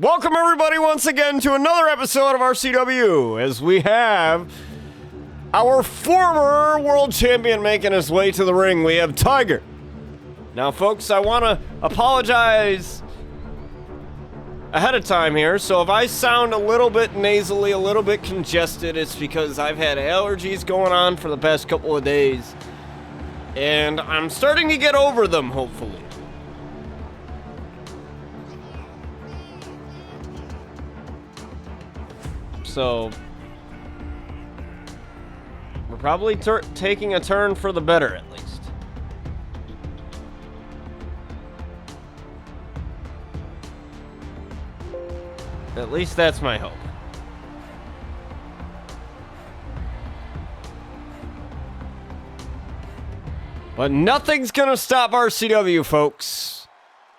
Welcome everybody once again to another episode of RCW, as we have our former world champion making his way to the ring. We have Tiger. Now folks, I want to apologize ahead of time here, so if I sound a little bit nasally, a little bit congested, it's because I've had allergies going on for the past couple of days, and I'm starting to get over them, hopefully. So, we're probably taking a turn for the better, at least. At least that's my hope. But nothing's gonna stop RCW, folks.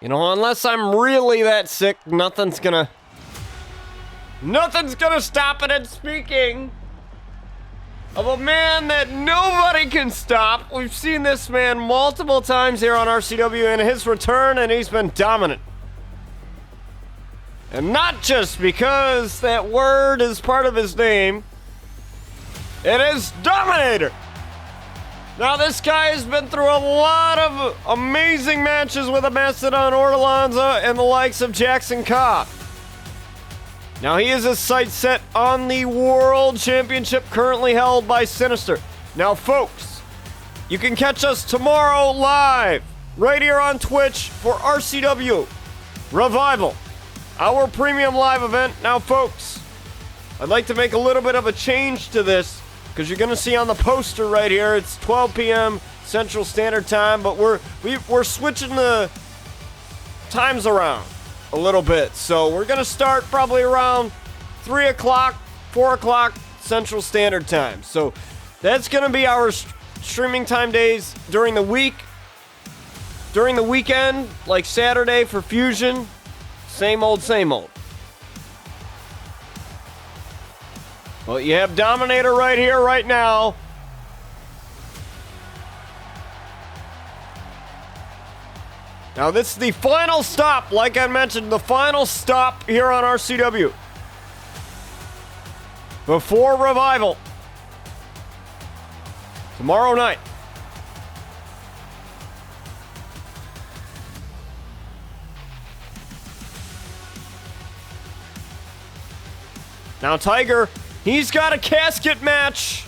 You know, unless I'm really that sick, nothing's gonna stop it. And speaking of a man that nobody can stop, we've seen this man multiple times here on RCW in his return, and he's been dominant. And not just because that word is part of his name. It is Dominator. Now this guy has been through a lot of amazing matches with a Mastodon Ortolanza and the likes of Jackson Cobb. Now he is his sights set on the World Championship currently held by Sinister. Now folks, you can catch us tomorrow live, right here on Twitch for RCW Revival, our premium live event. Now folks, I'd like to make a little bit of a change to this, because you're going to see on the poster right here, it's 12 p.m. Central Standard Time, but we're switching the times around a little bit. So we're going to start probably around 3 o'clock, 4 o'clock Central Standard Time. So that's going to be our streaming time days during the week. During the weekend, like Saturday for Fusion, same old, same old. Well, you have Dominator right here, right now. Now, this is the final stop, like I mentioned, the final stop here on RCW before Revival tomorrow night. Now, Tiger, he's got a casket match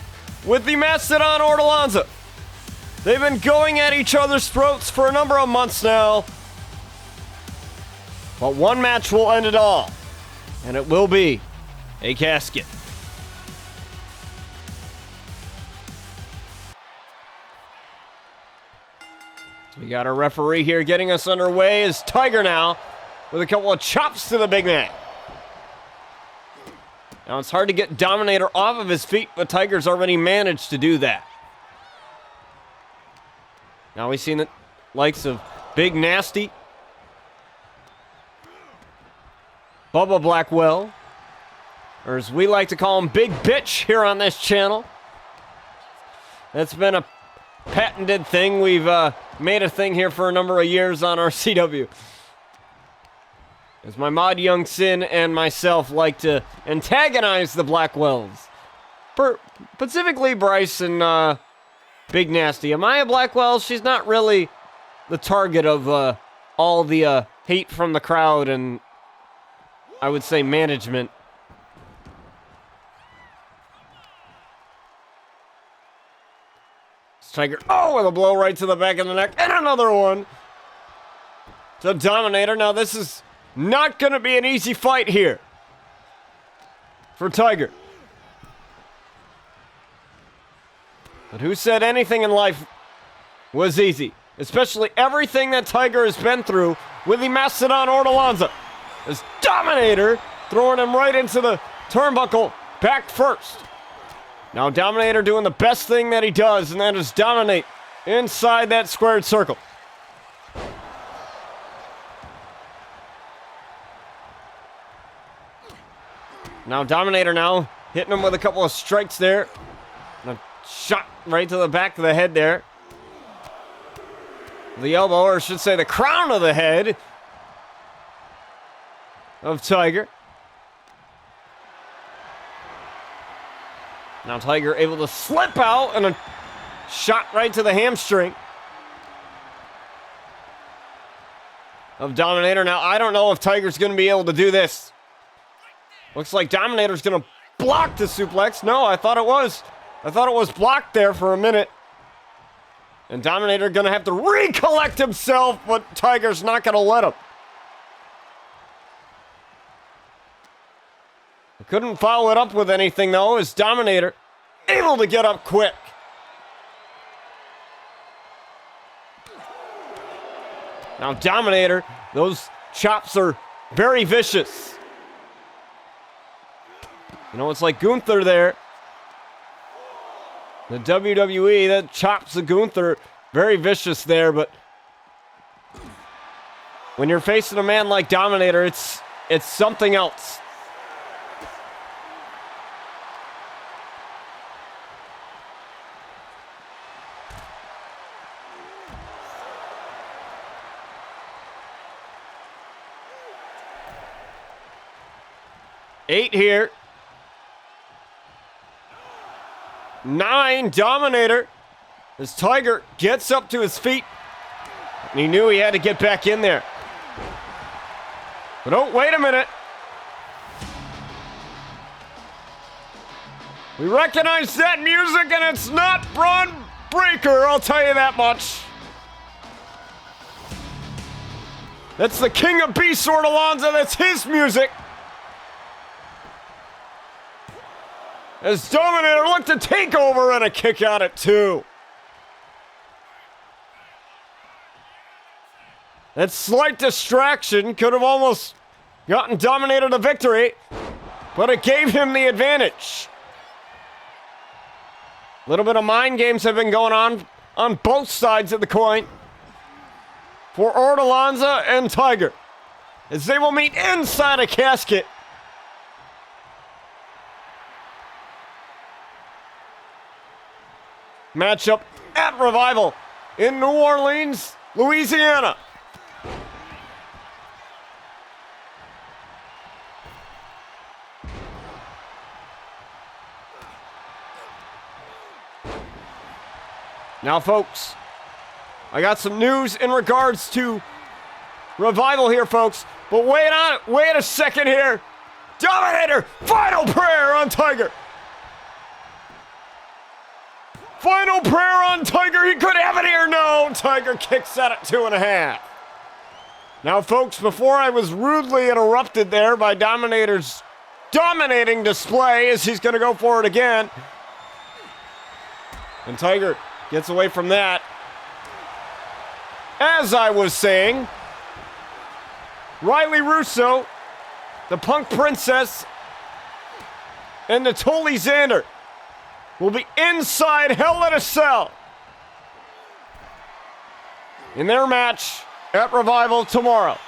with the Mastodon Ortolanza. They've been going at each other's throats for a number of months now. But one match will end it all. And it will be a casket. So we got our referee here getting us underway is Tiger now, with a couple of chops to the big man. Now it's hard to get Dominator off of his feet, but Tiger's already managed to do that. Now we've seen the likes of Big Nasty, Bubba Blackwell, or as we like to call him, Big Bitch here on this channel. That's been a patented thing. We've made a thing here for a number of years on RCW. As my mod Young Sin and myself like to antagonize the Blackwells. Specifically Bryce and Big Nasty. Amaya Blackwell, she's not really the target of all the hate from the crowd and, I would say, management. Tiger, oh, with a blow right to the back of the neck, and another one to Dominator. Now this is not going to be an easy fight here for Tiger. But who said anything in life was easy? Especially everything that Tiger has been through with the Mastodon Ortolanza. As Dominator throwing him right into the turnbuckle back first. Now Dominator doing the best thing that he does, and that is dominate inside that squared circle. Now Dominator now hitting him with a couple of strikes there. And a shot right to the back of the head there. The elbow, or I should say the crown of the head. of Tiger. Now Tiger able to slip out and a shot right to the hamstring of Dominator. Now, I don't know if Tiger's going to be able to do this. Looks like Dominator's going to block the suplex. No, I thought it was. I thought it was blocked there for a minute. And Dominator going to have to recollect himself, but Tiger's not going to let him. Couldn't follow it up with anything, though, as Dominator able to get up quick. Now, Dominator, those chops are very vicious. You know, it's like Gunther there. The WWE, that chops of Gunther, very vicious there, but when you're facing a man like Dominator, it's something else. Eight here. 9, Dominator. As Tiger gets up to his feet. And he knew he had to get back in there. But oh, wait a minute. We recognize that music, and it's not Braun Breaker, I'll tell you that much. That's the King of B-Sword Alonzo, that's his music. As Dominator looked to take over and a kick out at 2. That slight distraction could have almost gotten Dominator the victory, but it gave him the advantage. A little bit of mind games have been going on both sides of the coin for Ordalonza and Tiger, as they will meet inside a casket. Matchup at Revival in New Orleans, Louisiana. Now, folks, I got some news in regards to Revival here, folks. But wait a second here. Dominator, final prayer on Tiger. Final prayer on Tiger. He could have it here. No, Tiger kicks out at 2.5. Now, folks, before I was rudely interrupted there by Dominator's dominating display, as he's going to go for it again. And Tiger gets away from that. As I was saying, Riley Russo, the Punk Princess, and Natoli Xander will be inside Hell in a Cell in their match at Revival tomorrow.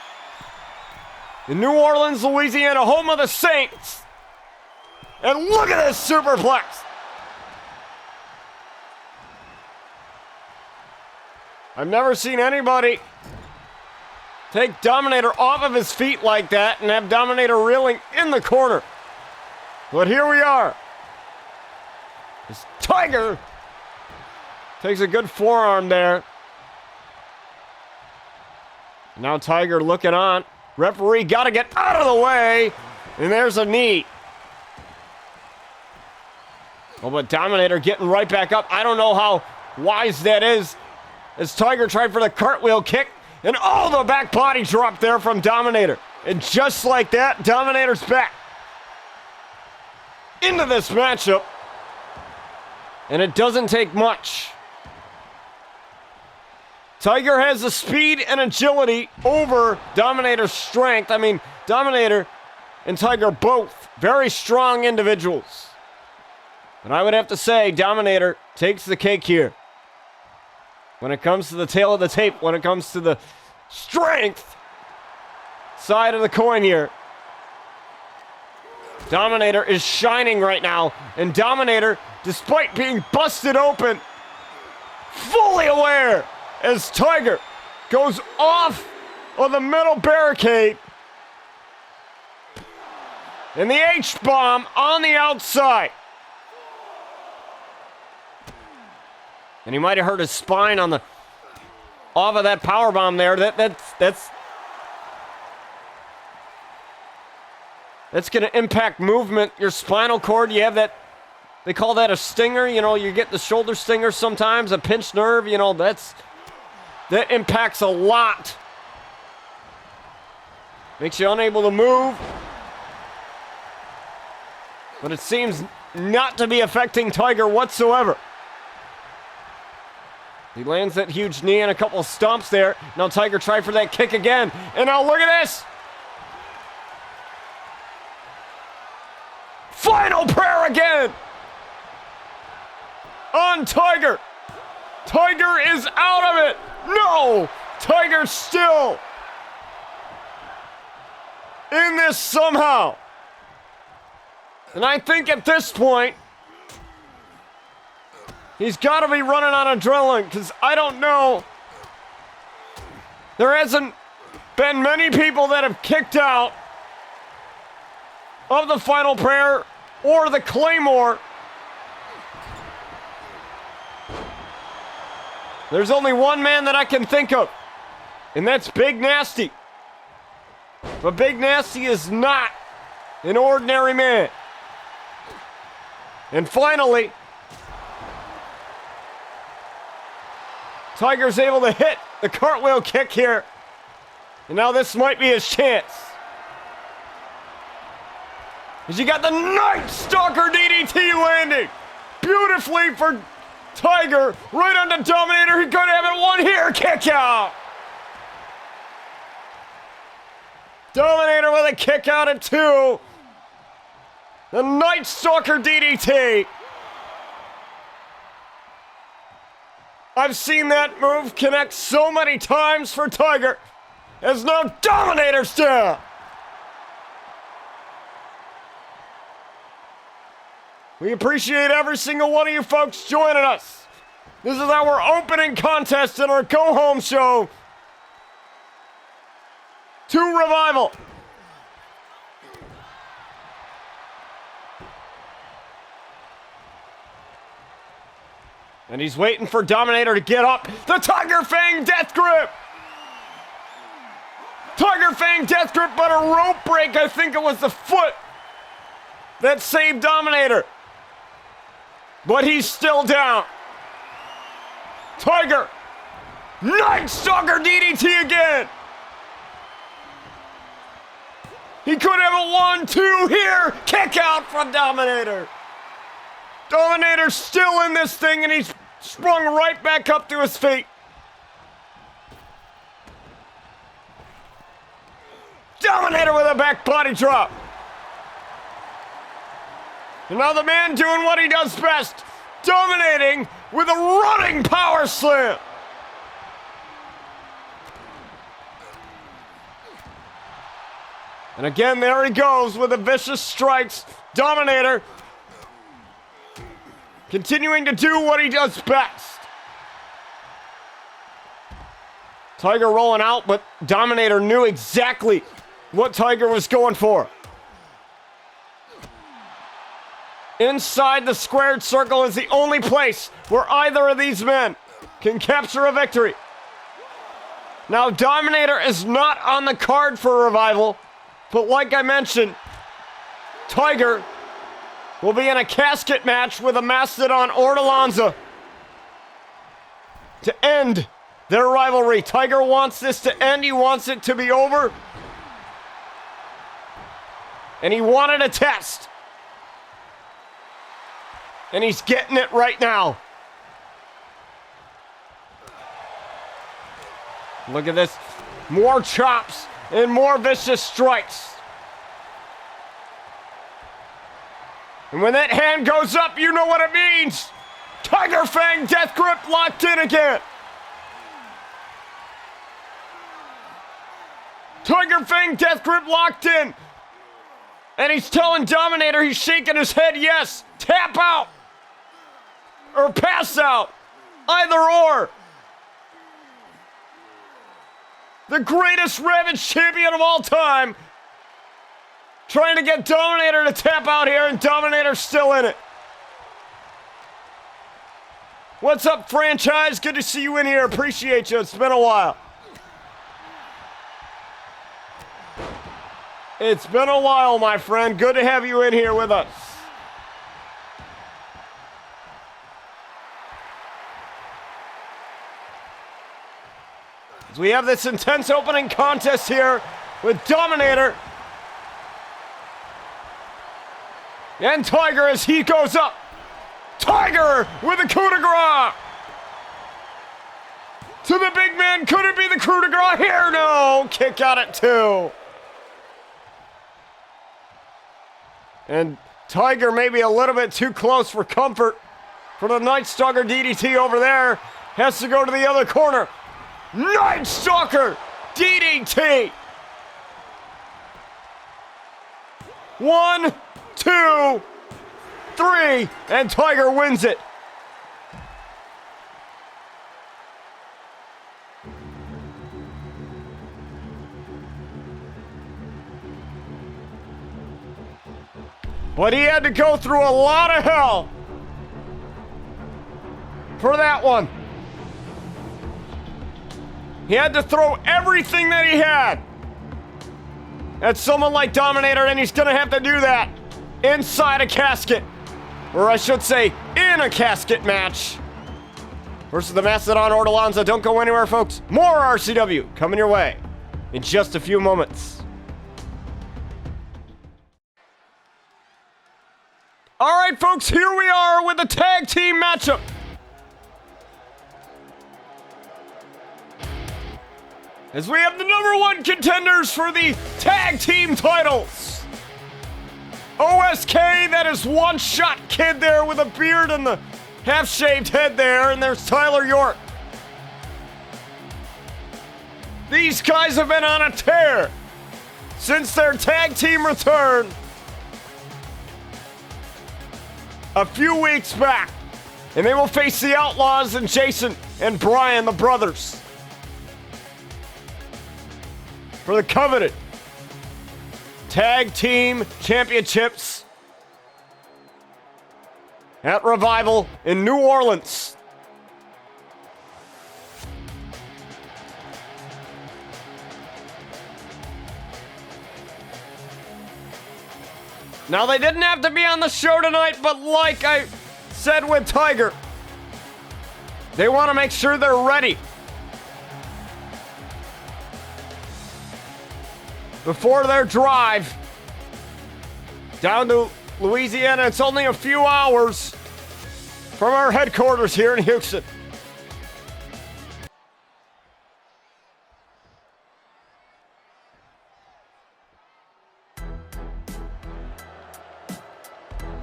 In New Orleans, Louisiana, home of the Saints. And look at this superplex. I've never seen anybody take Dominator off of his feet like that and have Dominator reeling in the corner. But here we are. This Tiger takes a good forearm there. Now Tiger looking on. Referee got to get out of the way. And there's a knee. Oh, but Dominator getting right back up. I don't know how wise that is. As Tiger tried for the cartwheel kick. And oh, the back body drop there from Dominator. And just like that, Dominator's back into this matchup. And it doesn't take much. Tiger has the speed and agility over Dominator's strength. I mean, Dominator and Tiger both very strong individuals. But I would have to say Dominator takes the cake here. When it comes to the tail of the tape, when it comes to the strength side of the coin here. Dominator is shining right now. And Dominator, despite being busted open, fully aware as Tiger goes off of the middle barricade And the H-bomb on the outside. And he might have hurt his spine on the off of that power bomb there. That's going to impact movement. Your spinal cord, you have that, they call that a stinger. You know, you get the shoulder stinger sometimes, a pinched nerve. You know, that impacts a lot. Makes you unable to move. But it seems not to be affecting Tiger whatsoever. He lands that huge knee and a couple of stomps there. Now Tiger tried for that kick again. And now look at this. Final prayer again. On Tiger. Tiger is out of it. No. Tiger still in this somehow. And I think at this point, he's got to be running on adrenaline, because I don't know. There hasn't been many people that have kicked out of the final prayer or the Claymore. There's only one man that I can think of, and that's Big Nasty. But Big Nasty is not an ordinary man. And finally, Tiger's able to hit the cartwheel kick here. And now this might be his chance. As you got the Night Stalker DDT landing. Beautifully for Tiger. Right on the Dominator. He could have it one here. Kick out. Dominator with a kick out at 2. The Night Stalker DDT. I've seen that move connect so many times for Tiger. As now Dominator's down. We appreciate every single one of you folks joining us. This is our opening contest in our go-home show to Revival. And he's waiting for Dominator to get up. The Tiger Fang Death Grip. Tiger Fang Death Grip, but a rope break. I think it was the foot that saved Dominator. But he's still down. Tiger. Night Stalker DDT again. He could have a 1-2 here. Kick out from Dominator. Dominator's still in this thing, and he's sprung right back up to his feet. Dominator with a back body drop. And now the man doing what he does best, dominating with a running power slam. And again, there he goes with the vicious strikes. Dominator continuing to do what he does best. Tiger rolling out, but Dominator knew exactly what Tiger was going for. Inside the squared circle is the only place where either of these men can capture a victory. Now, Dominator is not on the card for Revival, but like I mentioned, Tiger will be in a casket match with a Mastodon Ortolanza to end their rivalry. Tiger wants this to end. He wants it to be over. And he wanted a test. And he's getting it right now. Look at this. More chops and more vicious strikes. And when that hand goes up, you know what it means. Tiger Fang Death Grip locked in again. Tiger Fang Death Grip locked in. And he's telling Dominator, he's shaking his head, yes, tap out. Or pass out. Either or. The greatest Ravage champion of all time Trying to get Dominator to tap out here, and Dominator's still in it. What's up, franchise? Good to see you in here. Appreciate you. It's been a while. It's been a while, my friend. Good to have you in here with us. As we have this intense opening contest here with Dominator and Tiger as he goes up. Tiger with a coup de grace. To the big man. Could it be the coup de grace here? No. Kick out at 2. And Tiger maybe a little bit too close for comfort for the Night Stalker DDT over there. Has to go to the other corner. Night Stalker DDT. 1, 2, 3, and Tiger wins it. But he had to go through a lot of hell for that one. He had to throw everything that he had at someone like Dominator, and he's gonna have to do that inside a casket. Or I should say, in a casket match. Versus the Mastodon Ortolanza. Don't go anywhere, folks. More RCW coming your way in just a few moments. All right, folks, here we are with a tag team matchup. As we have the #1 contenders for the tag team titles. OSK, that is One Shot Kid there with a beard and the half-shaved head there, and there's Tyler York. These guys have been on a tear since their tag team return a few weeks back. And they will face the Outlaws and Jason and Brian, the brothers, for the coveted Tag Team Championships at Revival in New Orleans. Now, they didn't have to be on the show tonight, but like I said with Tiger, they want to make sure they're ready before their drive down to Louisiana. It's only a few hours from our headquarters here in Houston.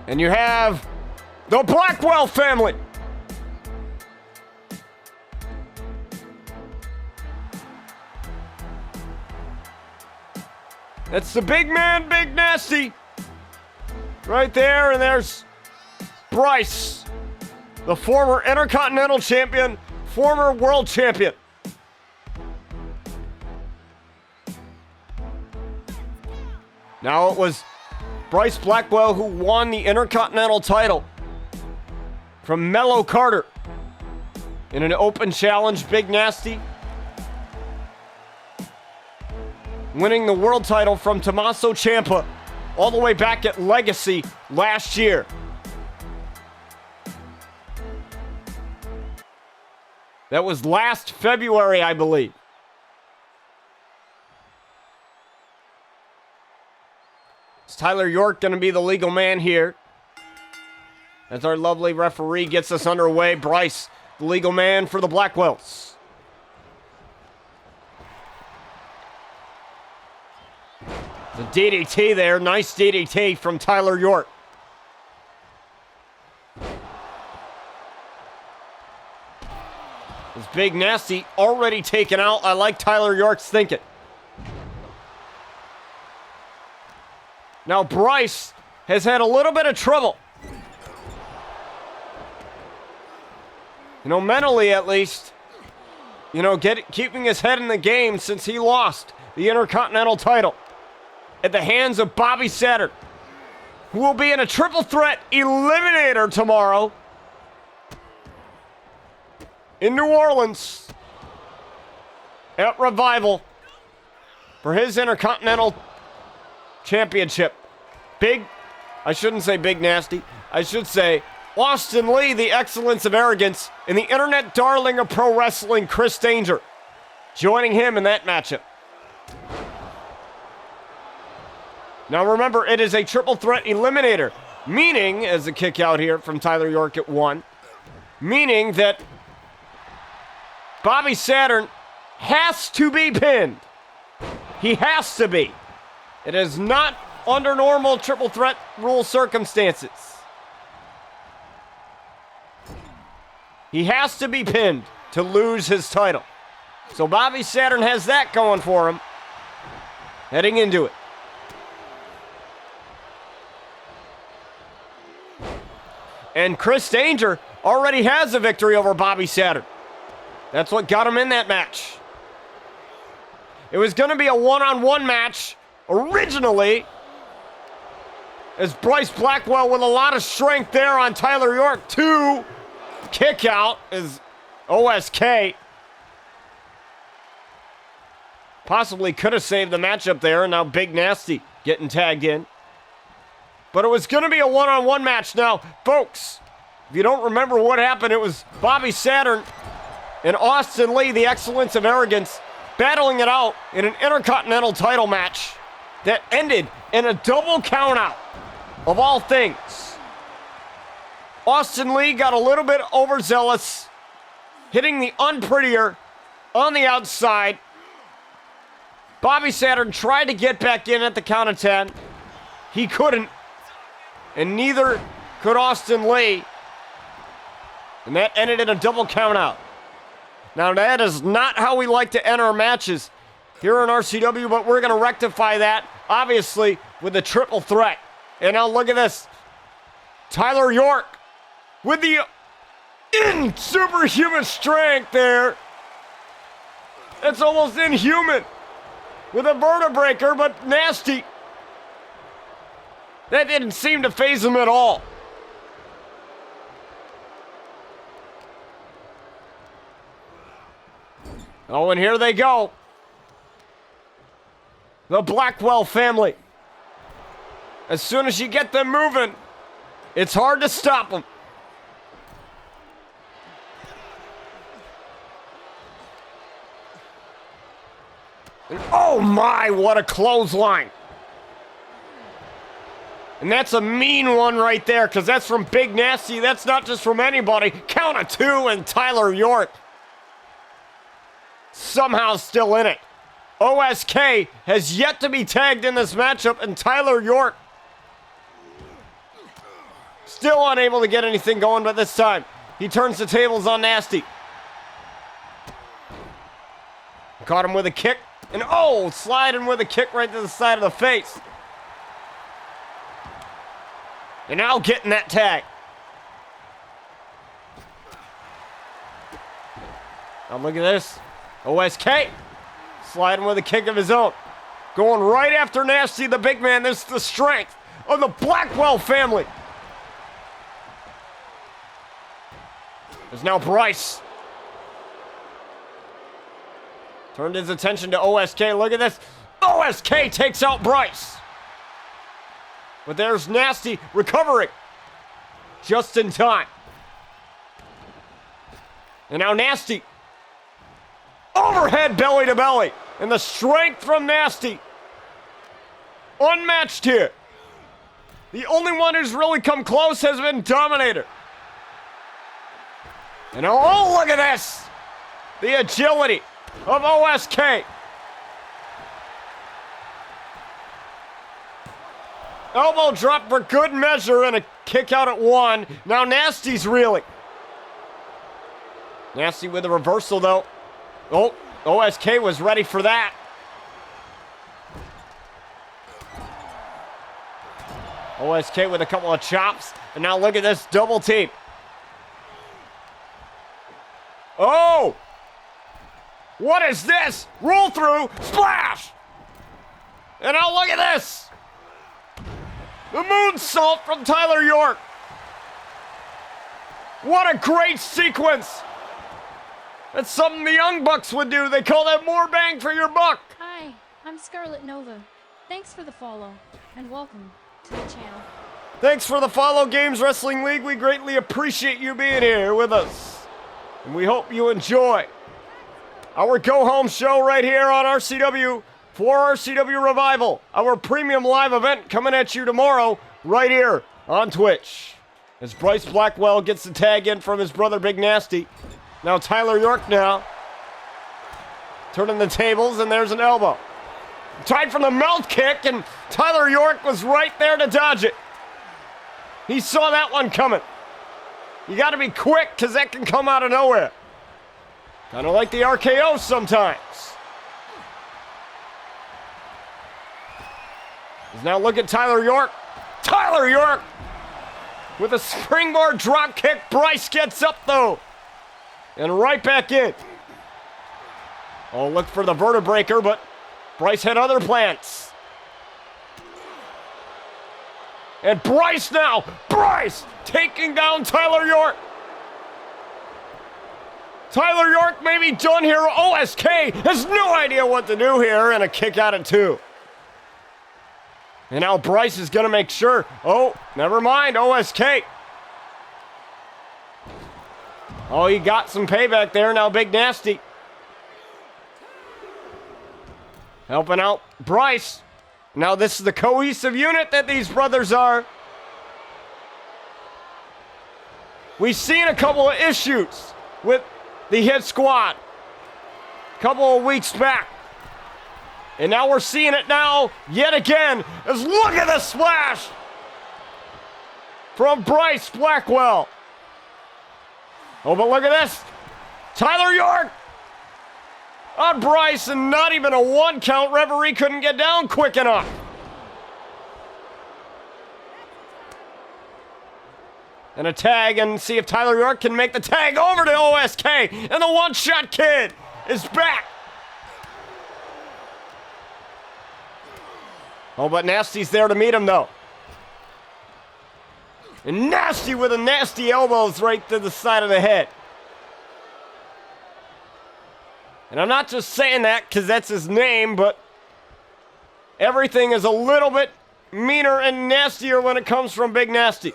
And you have the Blackwell family. That's the big man, Big Nasty, right there. And there's Bryce, the former Intercontinental Champion, former World Champion. Now, it was Bryce Blackwell who won the Intercontinental title from Mello Carter in an open challenge. Big Nasty winning the world title from Tommaso Ciampa all the way back at Legacy last year. That was last February, I believe. Is Tyler York going to be the legal man here? As our lovely referee gets us underway, Bryce, the legal man for the Blackwells. The DDT there, nice DDT from Tyler York. This Big Nasty already taken out. I like Tyler York's thinking. Now Bryce has had a little bit of trouble. You know, mentally at least. You know, keeping his head in the game since he lost the Intercontinental title at the hands of Bobby Saturn, who will be in a triple threat eliminator tomorrow in New Orleans at Revival for his Intercontinental Championship. I shouldn't say Big Nasty. I should say Austin Lee, the excellence of arrogance, and the internet darling of pro wrestling, Chris Danger, joining him in that matchup. Now remember, it is a triple threat eliminator, meaning, as a kick out here from Tyler York at 1, meaning that Bobby Saturn has to be pinned. He has to be. It is not under normal triple threat rule circumstances. He has to be pinned to lose his title. So Bobby Saturn has that going for him heading into it. And Chris Danger already has a victory over Bobby Saturn. That's what got him in that match. It was going to be a one-on-one match originally, as Bryce Blackwell with a lot of strength there on Tyler York. 2 kick out as OSK possibly could have saved the matchup there, and now Big Nasty getting tagged in. But it was going to be a one-on-one match. Now, folks, if you don't remember what happened, it was Bobby Saturn and Austin Lee, the excellence of arrogance, battling it out in an Intercontinental title match that ended in a double countout of all things. Austin Lee got a little bit overzealous, hitting the unprettier on the outside. Bobby Saturn tried to get back in at the count of 10. He couldn't, and neither could Austin Lee. And that ended in a double countout. Now, that is not how we like to end our matches here on RCW, but we're going to rectify that, obviously, with a triple threat. And now look at this. Tyler York with the superhuman strength there. It's almost inhuman. With a vertebraker, but nasty. That didn't seem to faze him at all. Oh, and here they go. The Blackwell family. As soon as you get them moving, it's hard to stop them. And oh my, what a clothesline. And that's a mean one right there, because that's from Big Nasty. That's not just from anybody. Count of 2 and Tyler York somehow still in it. OSK has yet to be tagged in this matchup, and Tyler York still unable to get anything going, but this time he turns the tables on Nasty. Caught him with a kick, and oh, sliding with a kick right to the side of the face. And now getting that tag. Now look at this. OSK sliding with a kick of his own. Going right after Nasty, the big man. This is the strength of the Blackwell family. There's now Bryce. Turned his attention to OSK. Look at this. OSK takes out Bryce. But there's Nasty recovering just in time. And now Nasty. Overhead belly to belly. And the strength from Nasty. Unmatched here. The only one who's really come close has been Dominator. And oh, look at this. The agility of OSK. Elbow drop for good measure and a kick out at 1. Now Nasty's reeling. Nasty with a reversal though. Oh, OSK was ready for that. OSK with a couple of chops. And now look at this double team. Oh! What is this? Roll through, splash! And now look at this. The moonsault from Tyler York. What a great sequence. That's something the Young Bucks would do. They call that more bang for your buck. Hi, I'm Scarlet Nova. Thanks for the follow, and welcome to the channel. Thanks for the follow, Games Wrestling League. We greatly appreciate you being here with us. And we hope you enjoy our go-home show right here on RCW for RCW Revival. Our premium live event coming at you tomorrow right here on Twitch. As Bryce Blackwell gets the tag in from his brother Big Nasty. Now Tyler York now. Turning the tables, and there's an elbow. Tied from the mouth kick, and Tyler York was right there to dodge it. He saw that one coming. You got to be quick, because that can come out of nowhere. Kind of like the RKO sometimes. Now look at Tyler York. Tyler York with a springboard drop kick. Bryce gets up, though. And right back in. Oh, look for the vertebreaker, but Bryce had other plans. And Bryce now. Bryce taking down Tyler York. Tyler York may be done here. OSK has no idea what to do here, and a kick out of two. And now Bryce is going to make sure. Oh, never mind, OSK. Oh, he got some payback there. Now Big Nasty helping out Bryce. Now this is the cohesive unit that these brothers are. We've seen a couple of issues with the Hit Squad a couple of weeks back. And now we're seeing it now yet again. As look at the splash from Bryce Blackwell. Oh, but look at this. Tyler York on Bryce, and not even a one count. Referee couldn't get down quick enough. And a tag, and see if Tyler York can make the tag over to OSK. And the one-shot kid is back. Oh, but Nasty's there to meet him, though. And Nasty with a nasty elbows right to the side of the head. And I'm not just saying that because that's his name, but everything is a little bit meaner and nastier when it comes from Big Nasty.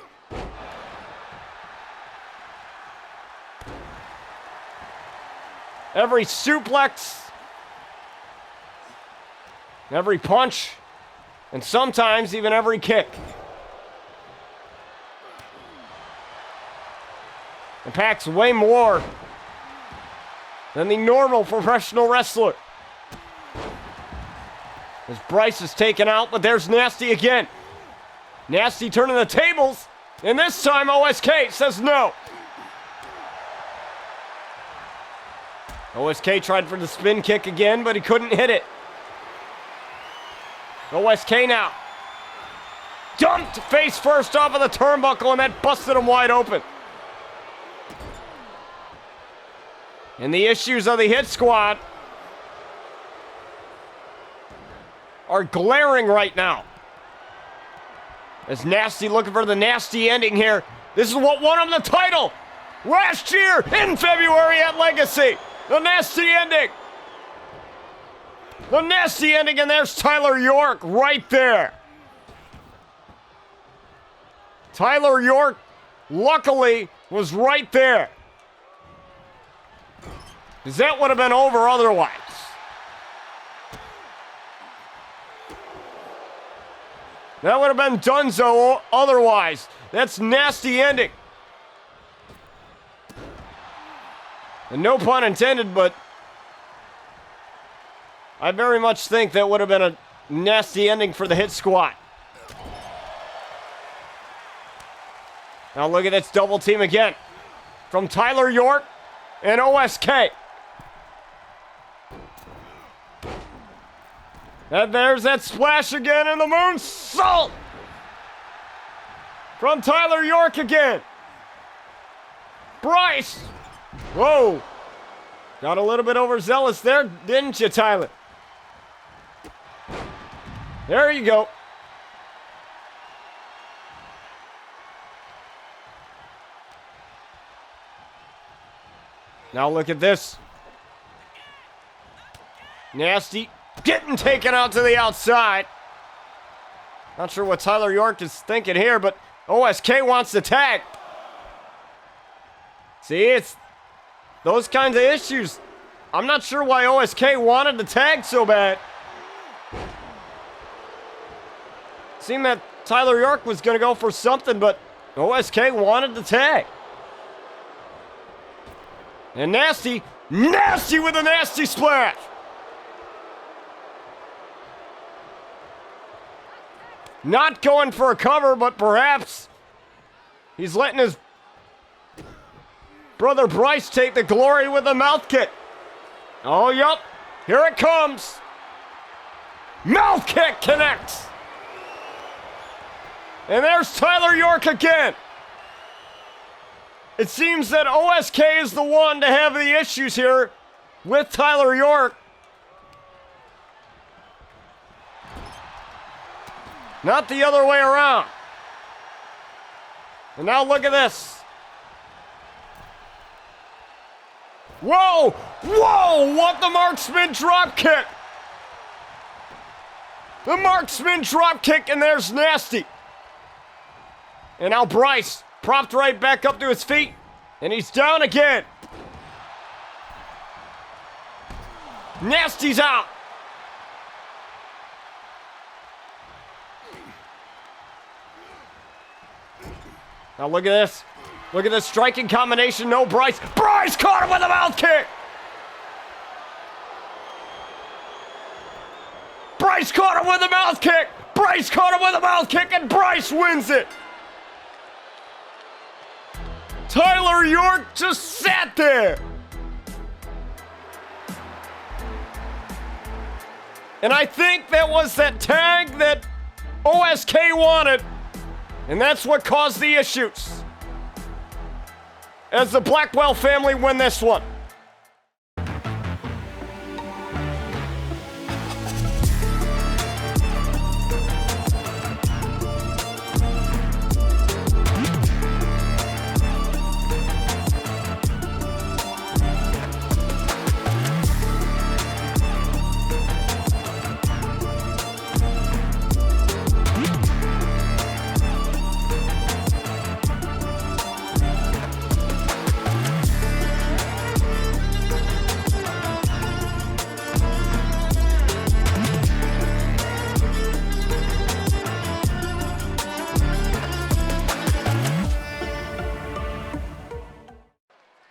Every suplex, every punch, and sometimes even every kick. Impacts way more than the normal professional wrestler. As Bryce is taken out, but there's Nasty again. Nasty turning the tables, and this time OSK says no. OSK tried for the spin kick again, but he couldn't hit it. OSK now. Dumped face first off of the turnbuckle, and that busted him wide open. And the issues of the Hit Squad are glaring right now. As Nasty looking for the nasty ending here. This is what won him the title last year in February at Legacy. The nasty ending. The nasty ending, and there's Tyler York right there. Tyler York, luckily, was right there. Because that would have been over otherwise. That would have been donezo otherwise. That's nasty ending. And no pun intended, but I very much think that would have been a nasty ending for the Hit Squad. Now look at this double team again. From Tyler York and OSK. And there's that splash again, and the moonsault from Tyler York again. Bryce. Whoa. Got a little bit overzealous there, didn't you, Tyler? There you go. Now look at this. Nasty. Getting taken out to the outside. Not sure what Tyler York is thinking here, but OSK wants the tag. See, it's those kinds of issues. I'm not sure why OSK wanted the tag so bad. Seemed that Tyler York was going to go for something, but OSK wanted the tag. And Nasty with a nasty splash. Not going for a cover, but perhaps he's letting his brother Bryce take the glory with a mouth kick. Oh, yup. Here it comes. Mouth kick connects. And there's Tyler York again. It seems that OSK is the one to have the issues here with Tyler York. Not the other way around. And now look at this. Whoa! Whoa! What the marksman drop kick? The marksman drop kick, and there's Nasty. And now Bryce propped right back up to his feet, and he's down again. Nasty's out. Now look at this. Look at this striking combination. No Bryce. Bryce caught him with a mouth kick. Bryce caught him with a mouth kick. Bryce caught him with a mouth kick, and Bryce wins it. Tyler York just sat there. And I think that was that tag that OSK wanted. And that's what caused the issues. As the Blackwell family win this one.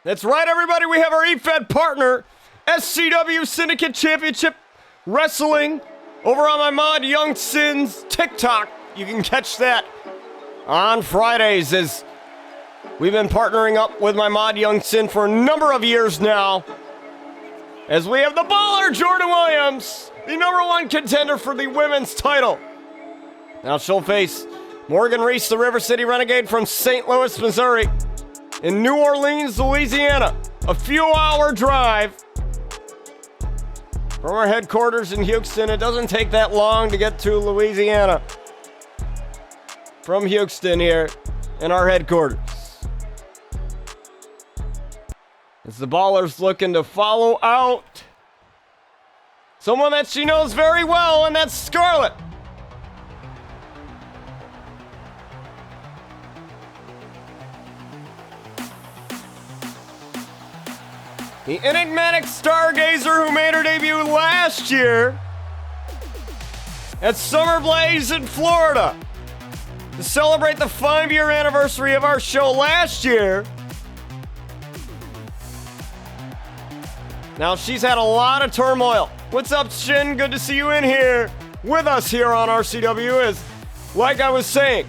That's right, everybody. We have our EFED partner, SCW Syndicate Championship Wrestling, over on my mod Young Sin's TikTok. You can catch that on Fridays, as we've been partnering up with my mod Young Sin for a number of years now. As we have the baller, Jordyn Williams, the #1 contender for the women's title. Now she'll face Morgan Reese, the River City Renegade from St. Louis, Missouri, in New Orleans, Louisiana. A few-hour drive from our headquarters in Houston. It doesn't take that long to get to Louisiana from Houston here in our headquarters. As the baller's looking to follow out someone that she knows very well, and that's Scarlet. The enigmatic stargazer who made her debut last year at Summer Blaze in Florida to celebrate the 5-year anniversary of our show last year. Now, she's had a lot of turmoil. What's up, Shin? Good to see you in here with us here on RCW. Is, like I was saying,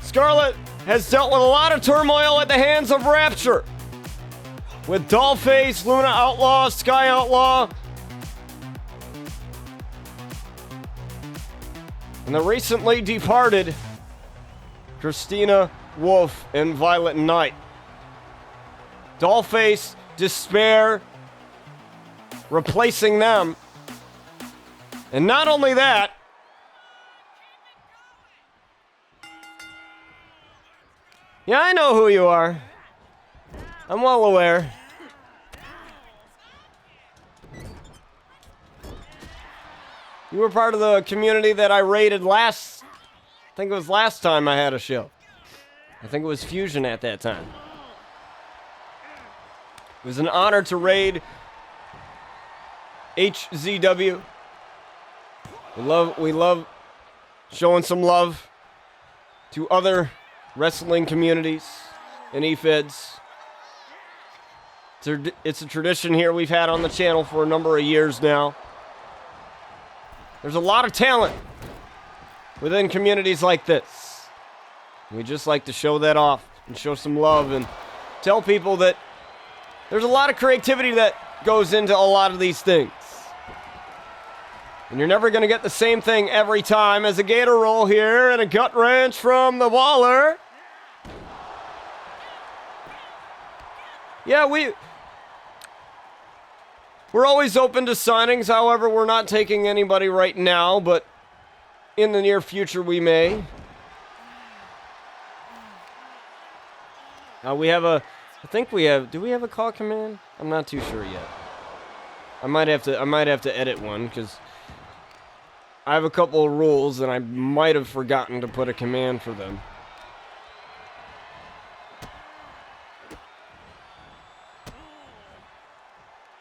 Scarlet has dealt with a lot of turmoil at the hands of Rapture, with Dollface, Luna Outlaw, Sky Outlaw, and the recently departed Christina Wolf and Violet Knight. Dollface, Despair, replacing them And not only that, yeah, I know who you are. I'm well aware. You were part of the community that I raided I think it was last time I had a show. I think it was Fusion at that time. It was an honor to raid HZW. We love showing some love to other wrestling communities and eFeds. It's a tradition here we've had on the channel for a number of years now. There's a lot of talent within communities like this. We just like to show that off and show some love and tell people that there's a lot of creativity that goes into a lot of these things. And you're never going to get the same thing every time. As a gator roll here and a gut wrench from the Waller. Yeah, we're always open to signings. However, we're not taking anybody right now, but in the near future we may. Do we have a call command? I'm not too sure yet. I might have to edit one because I have a couple of rules and I might have forgotten to put a command for them.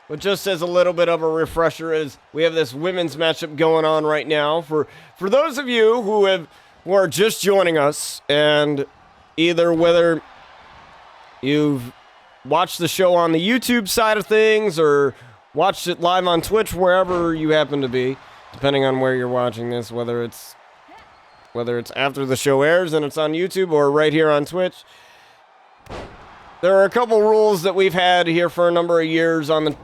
But just as a little bit of a refresher, is we have this women's matchup going on right now. For those of you who are just joining us, and either whether you've watched the show on the YouTube side of things or watched it live on Twitch, wherever you happen to be, depending on where you're watching this, whether it's after the show airs and it's on YouTube or right here on Twitch. There are a couple rules that we've had here for a number of years on the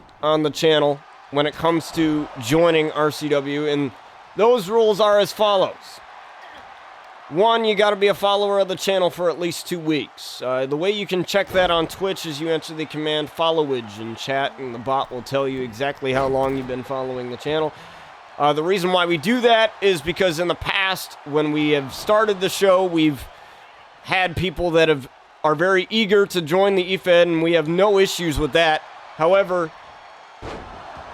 channel when it comes to joining RCW, and those rules are as follows. One, you got to be a follower of the channel for at least 2 weeks. The way you can check that on Twitch is you enter the command followage in chat, and the bot will tell you exactly how long you've been following the channel. The reason why we do that is because in the past, when we have started the show, we've had people that are very eager to join the eFed, and we have no issues with that. However,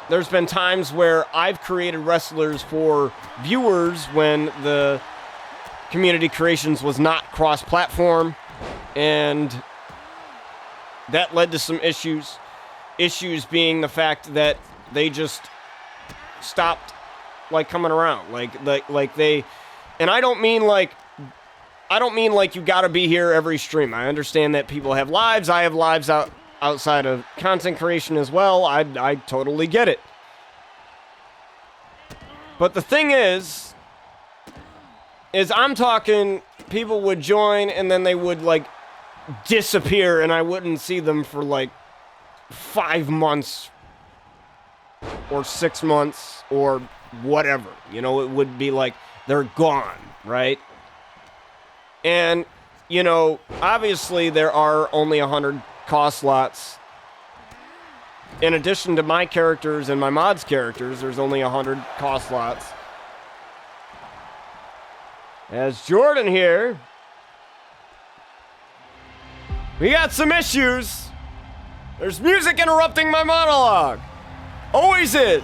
there's been times where I've created wrestlers for viewers when the Community Creations was not cross-platform, and that led to some issues. Issues being the fact that they just stopped, coming around. Like they... And I don't mean like you gotta be here every stream. I understand that people have lives. I have lives outside of content creation as well. I totally get it. But the thing is I'm talking people would join and then they would disappear and I wouldn't see them for 5 months or 6 months or whatever. You know, it would be they're gone, right? And, obviously there are only 100 cost slots. In addition to my characters and my mods characters, there's only 100 cost slots. As Jordyn here, we got some issues. There's music interrupting my monologue. Always is.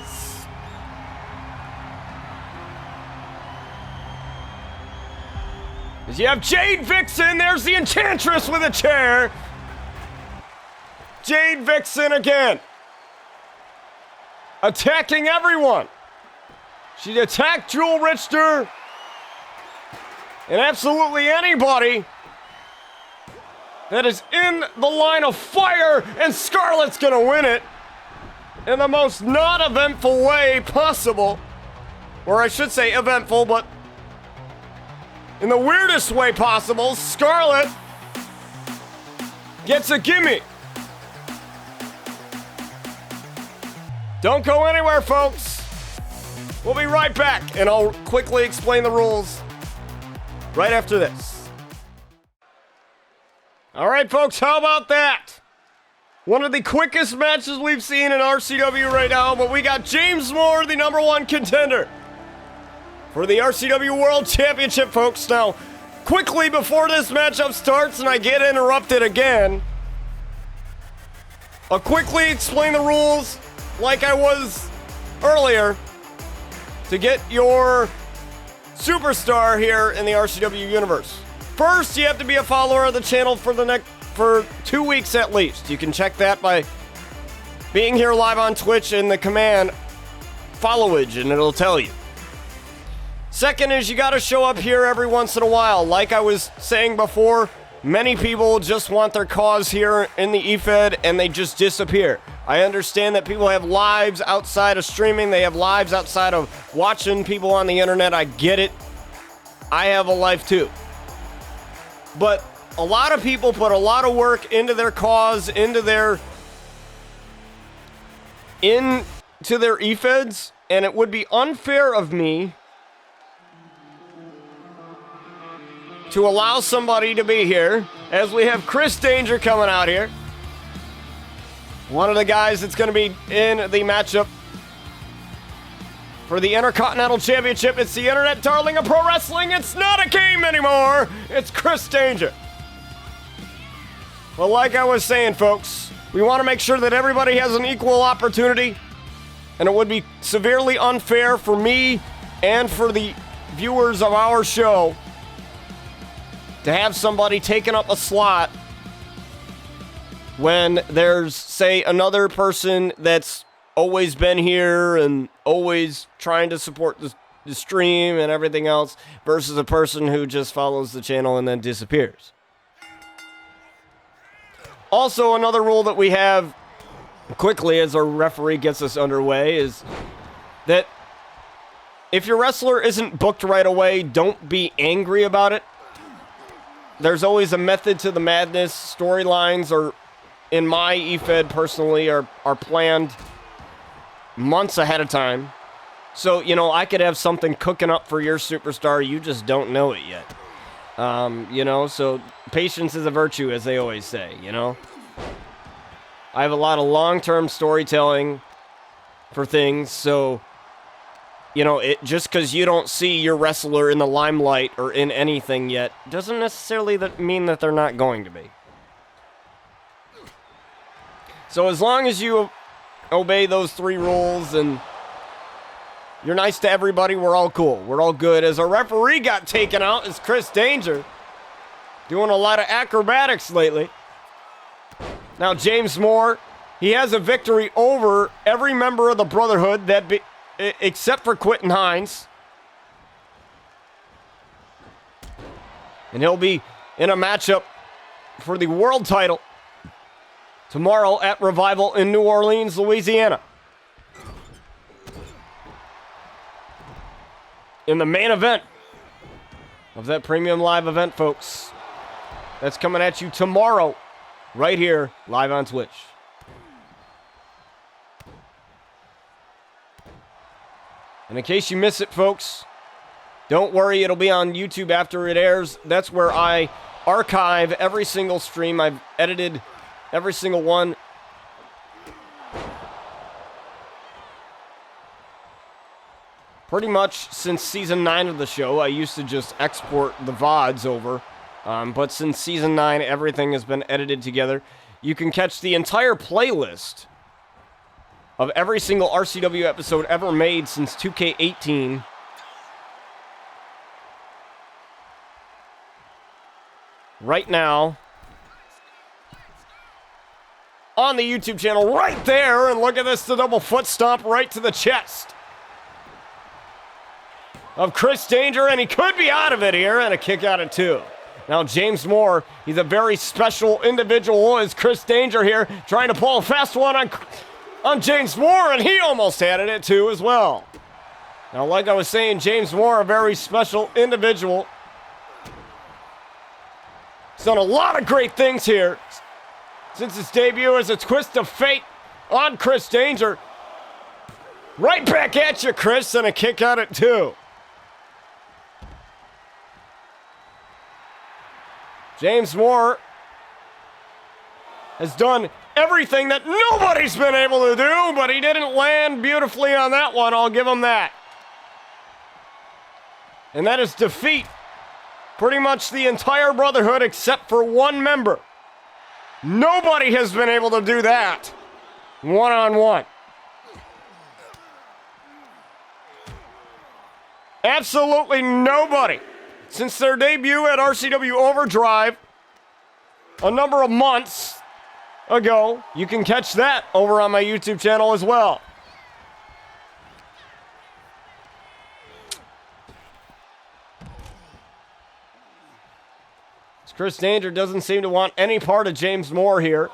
As you have Jade Vixen, there's the Enchantress with a chair. Jade Vixen again. Attacking everyone. She attacked Jewel Richter. And absolutely anybody that is in the line of fire, and Scarlet's gonna win it in the most non-eventful way possible. Or I should say eventful, but in the weirdest way possible. Scarlet gets a gimme. Don't go anywhere, folks. We'll be right back, and I'll quickly explain the rules right after this. All right, folks, how about that? One of the quickest matches we've seen in RCW right now, but we got James Moore, the #1 contender, for the RCW World Championship, folks. Now, quickly before this matchup starts and I get interrupted again, I'll quickly explain the rules like I was earlier to get your superstar here in the RCW universe. First, you have to be a follower of the channel for 2 weeks at least. You can check that by being here live on Twitch in the command followage, and it'll tell you. Second is you got to show up here every once in a while. Like I was saying before, many people just want their cause here in the eFed and they just disappear. I understand that people have lives outside of streaming. They have lives outside of watching people on the internet. I get it. I have a life too. But a lot of people put a lot of work into their cause, into their eFeds, and it would be unfair of me to allow somebody to be here, as we have Chris Danger coming out here. One of the guys that's going to be in the matchup for the Intercontinental Championship. It's the internet darling of pro wrestling. It's not a game anymore. It's Chris Danger. Well, like I was saying, folks, we want to make sure that everybody has an equal opportunity, and it would be severely unfair for me and for the viewers of our show to have somebody taking up a slot when there's, say, another person that's always been here and always trying to support the stream and everything else versus a person who just follows the channel and then disappears. Also, another rule that we have quickly as our referee gets us underway is that if your wrestler isn't booked right away, don't be angry about it. There's always a method to the madness. Storylines are, in my eFed personally, are planned months ahead of time. So, you know, I could have something cooking up for your superstar. You just don't know it yet. You know, so patience is a virtue, as they always say, you know. I have a lot of long-term storytelling for things, so, you know, it just because you don't see your wrestler in the limelight or in anything yet doesn't necessarily mean that they're not going to be. So as long as you obey those 3 rules and you're nice to everybody, we're all cool. We're all good. As our referee got taken out, is Chris Danger, doing a lot of acrobatics lately. Now, James Moore, he has a victory over every member of the Brotherhood except for Quentin Hines. And he'll be in a matchup for the world title tomorrow at Revival in New Orleans, Louisiana. In the main event of that premium live event, folks. That's coming at you tomorrow, right here, live on Twitch. And in case you miss it, folks, don't worry, it'll be on YouTube after it airs. That's where I archive every single stream. I've edited every single one. Pretty much since season 9 of the show, I used to just export the VODs over. But since season 9, everything has been edited together. You can catch the entire playlist of every single RCW episode ever made since 2K18 right now on the YouTube channel right there. And look at this, the double foot stomp right to the chest of Chris Danger, and he could be out of it here, and a kick out at 2. Now, James Moore, he's a very special individual, is Chris Danger here, trying to pull a fast one on James Moore, and he almost had it at 2 as well. Now, like I was saying, James Moore, a very special individual. He's done a lot of great things here since his debut as a twist of fate on Chris Danger. Right back at you, Chris, and a kick out at 2. James Moore has done everything that nobody's been able to do, but he didn't land beautifully on that one. I'll give him that. And that is defeat pretty much the entire Brotherhood except for one member. Nobody has been able to do that one-on-one. Absolutely nobody. Since their debut at RCW Overdrive a number of months ago. You can catch that over on my YouTube channel as well. Chris Danger doesn't seem to want any part of James Moore here.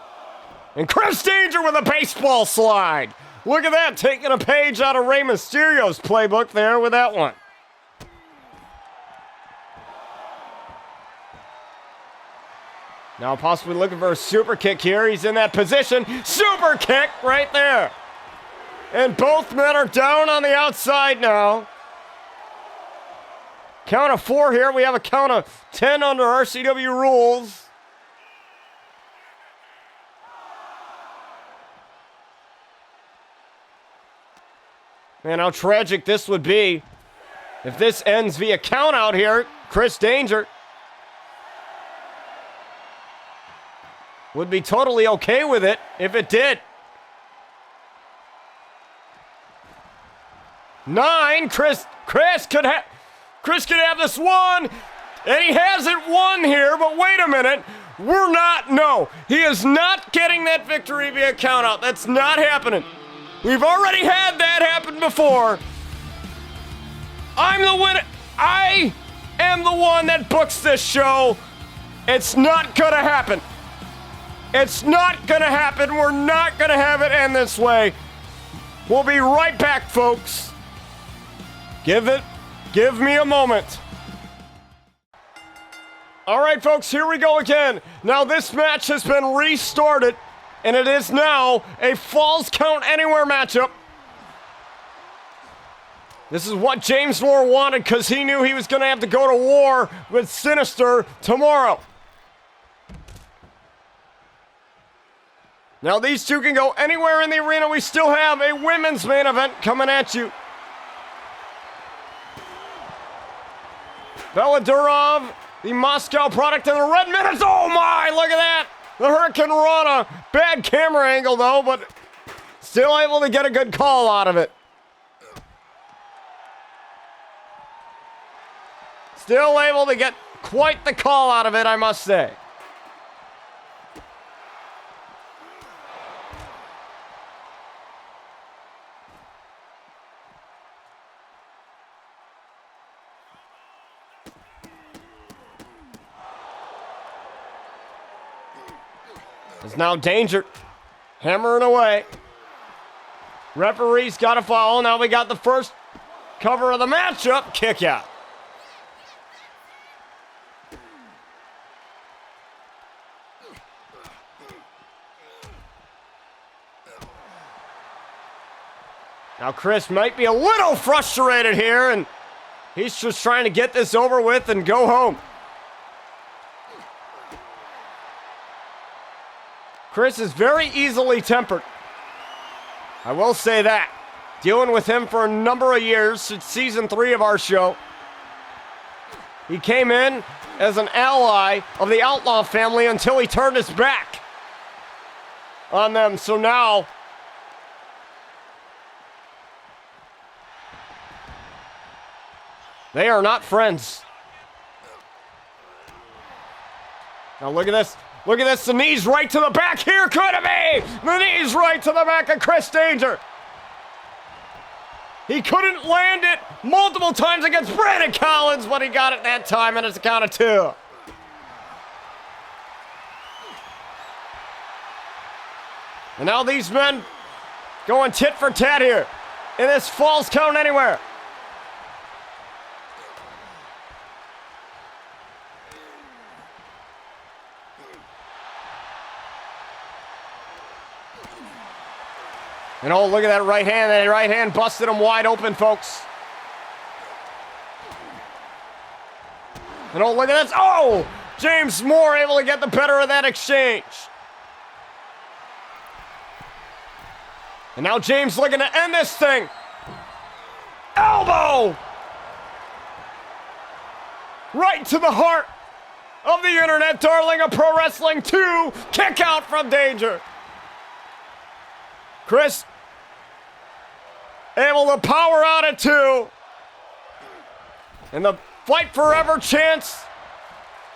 And Chris Danger with a baseball slide. Look at that, taking a page out of Rey Mysterio's playbook there with that one. Now possibly looking for a super kick here. He's in that position. Super kick right there. And both men are down on the outside now. Count of 4 here. We have a count of 10 under RCW rules. Man, how tragic this would be if this ends via count out here. Chris Danger would be totally okay with it if it did. 9, Chris could have this one, and he hasn't won here, but wait a minute. No, he is not getting that victory via countout. That's not happening. We've already had that happen before. I'm the winner. I am the one that books this show. It's not gonna happen. It's not gonna happen. We're not gonna have it end this way. We'll be right back, folks. Give me a moment. All right, folks, here we go again. Now, this match has been restarted, and it is now a Falls Count Anywhere matchup. This is what James Moore wanted because he knew he was going to have to go to war with Sinister tomorrow. Now, these two can go anywhere in the arena. We still have a women's main event coming at you. Bella Durov, the Moscow product of the Red Minutes. Oh my, look at that. The Hurricane Rana. Bad camera angle though, but still able to get a good call out of it. Still able to get quite the call out of it, I must say. It's now Danger hammering away. Referee's got a foul. Now we got the first cover of the matchup. Kick out. Now Chris might be a little frustrated here, and he's just trying to get this over with and go home. Chris is very easily tempered. I will say that. Dealing with him for a number of years since season 3 of our show. He came in as an ally of the Outlaw family until he turned his back on them. So now they are not friends. Now look at this. Look at this, the knees right to the back. Here could it be? The knees right to the back of Chris Danger. He couldn't land it multiple times against Brandon Collins, but he got it that time, and it's a count of 2. And now these men going tit for tat here in this Falls Count Anywhere. And oh, look at that right hand. That right hand busted him wide open, folks. And oh, look at this. Oh! James Moore able to get the better of that exchange. And now James looking to end this thing. Elbow! Right to the heart of the internet, darling of pro wrestling. 2, kick out from Danger. Chris able to power out at 2. And the fight forever chants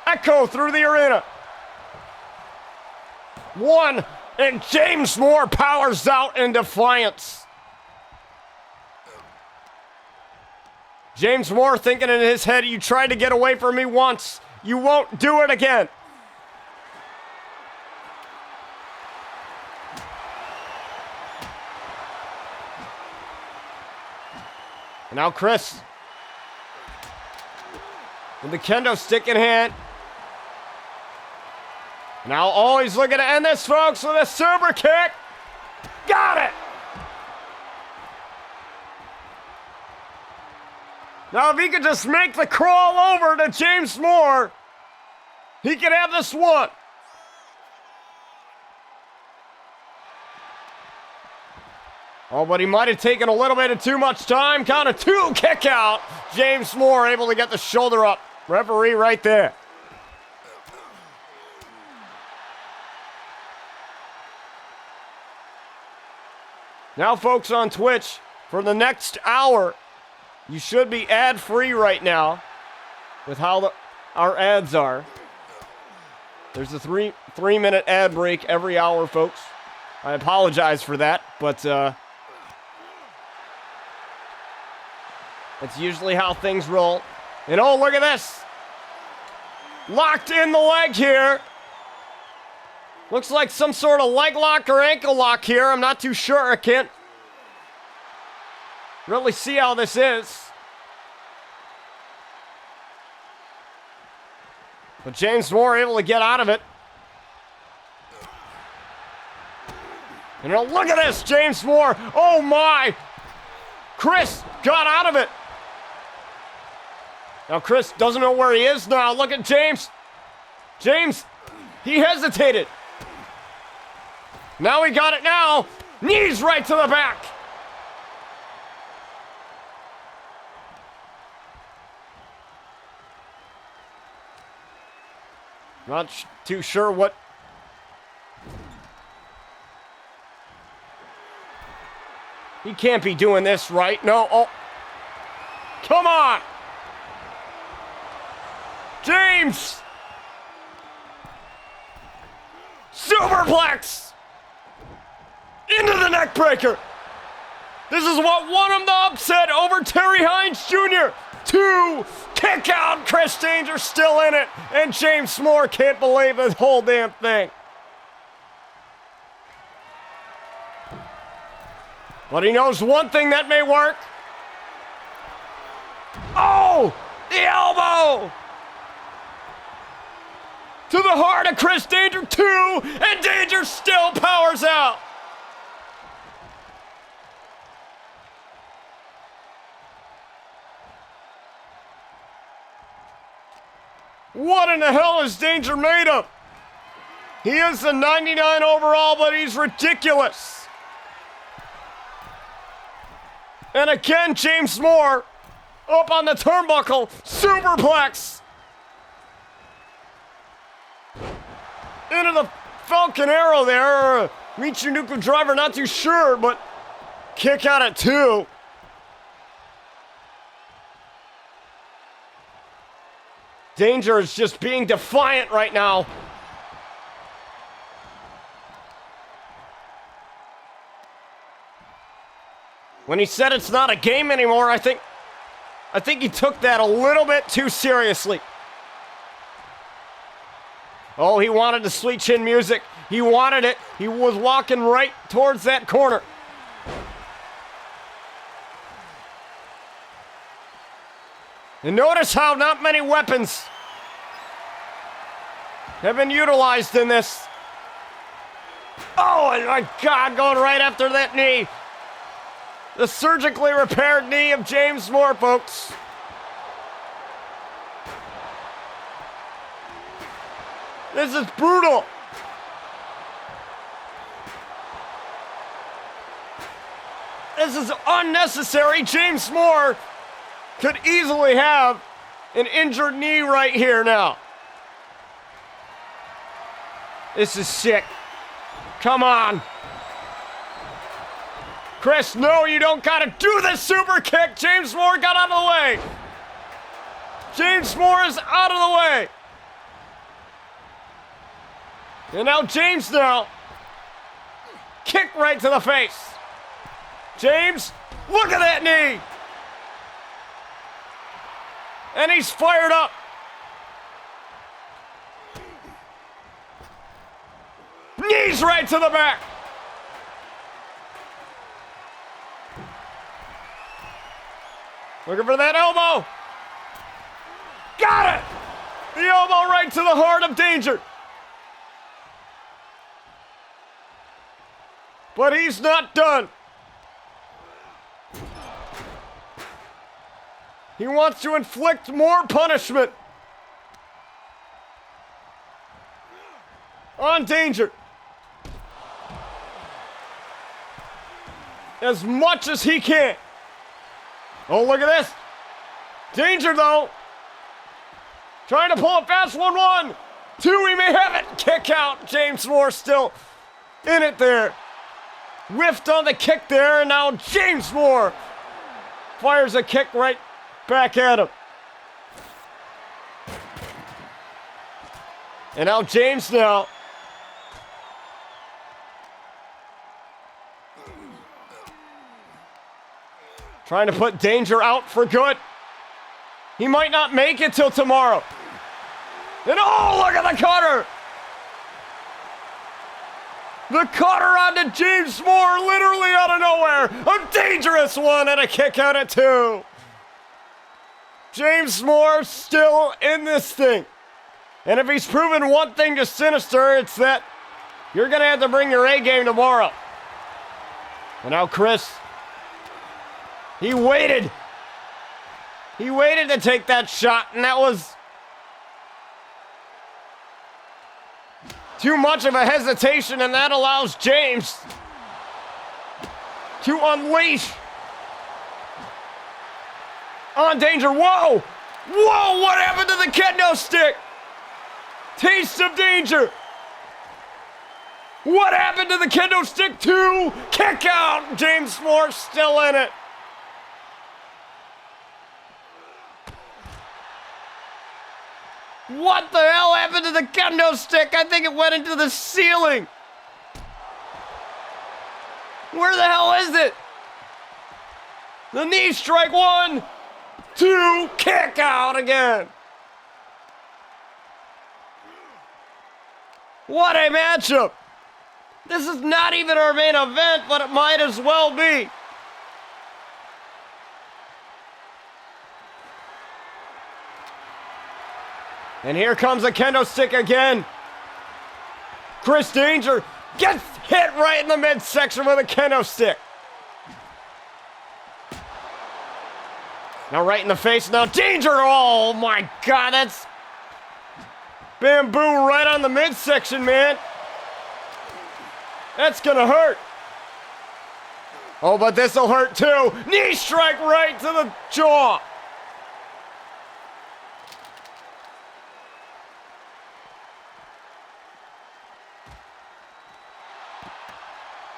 echo through the arena. 1, and James Moore powers out in defiance. James Moore thinking in his head, you tried to get away from me once. You won't do it again. And now Chris, with the kendo stick in hand. Now always looking to end this, folks, with a super kick. Got it! Now if he could just make the crawl over to James Moore, he could have this one. Oh, but he might have taken a little bit of too much time. Count of 2, kick out. James Moore able to get the shoulder up. Referee right there. Now, folks on Twitch, for the next hour, you should be ad-free right now with how our ads are. There's a three-minute ad break every hour, folks. I apologize for that, but it's usually how things roll. And oh, look at this. Locked in the leg here. Looks like some sort of leg lock or ankle lock here. I'm not too sure. I can't really see how this is. But James Moore able to get out of it. And now look at this, James Moore. Oh my. Chris got out of it. Now Chris doesn't know where he is now. Look at James. James, he hesitated. Now he got it now. Knees right to the back. Not too sure what. He can't be doing this right. No. Oh. Come on. James. Superplex. Into the neck breaker. This is what won him the upset over Terry Hines Jr. 2, kick out. Chris Danger still in it. And James Moore can't believe the whole damn thing. But he knows one thing that may work. Oh, the elbow. To the heart of Chris Danger, 2, and Danger still powers out. What in the hell is Danger made of? He is the 99 overall, but he's ridiculous. And again, James Moore up on the turnbuckle, superplex. Into the Falcon Arrow there, or Michinoku driver, not too sure, but kick out at 2. Danger is just being defiant right now. When he said it's not a game anymore, I think he took that a little bit too seriously. Oh, he wanted the sweet chin music. He wanted it. He was walking right towards that corner. And notice how not many weapons have been utilized in this. Oh, my God, going right after that knee. The surgically repaired knee of James Moore, folks. This is brutal. This is unnecessary. James Moore could easily have an injured knee right here now. This is sick. Come on. Chris, no, you don't gotta do this super kick. James Moore got out of the way. James Moore is out of the way. And now James now. Kick right to the face. James, look at that knee. And he's fired up. Knees right to the back. Looking for that elbow. Got it. The elbow right to the heart of Danger. But he's not done. He wants to inflict more punishment on Danger. As much as he can. Oh, look at this. Danger, though. Trying to pull a fast 1-1. 2, he may have it. Kick out. James Moore still in it there. Whiffed on the kick there, and now James Moore fires a kick right back at him. And now James now. Trying to put Danger out for good. He might not make it till tomorrow. And oh, look at the cutter. The cutter onto James Moore, literally out of nowhere. A dangerous one and a kick out at 2. James Moore still in this thing. And if he's proven one thing to Sinister, it's that you're going to have to bring your A game tomorrow. And now Chris, he waited. He waited to take that shot, and that was too much of a hesitation, and that allows James to unleash on Danger. Whoa! Whoa, what happened to the kendo stick? Taste of Danger. What happened to the kendo stick? 2, kick out. James Moore still in it. What the hell happened to the kendo stick? I think it went into the ceiling. Where the hell is it? The knee strike. 1, 2, kick out again. What a matchup. This is not even our main event, but it might as well be. And here comes the kendo stick again. Chris Danger gets hit right in the midsection with a kendo stick. Now right in the face. Now Danger. Oh my God, that's bamboo right on the midsection, man. That's gonna hurt. Oh, but this'll hurt too. Knee strike right to the jaw.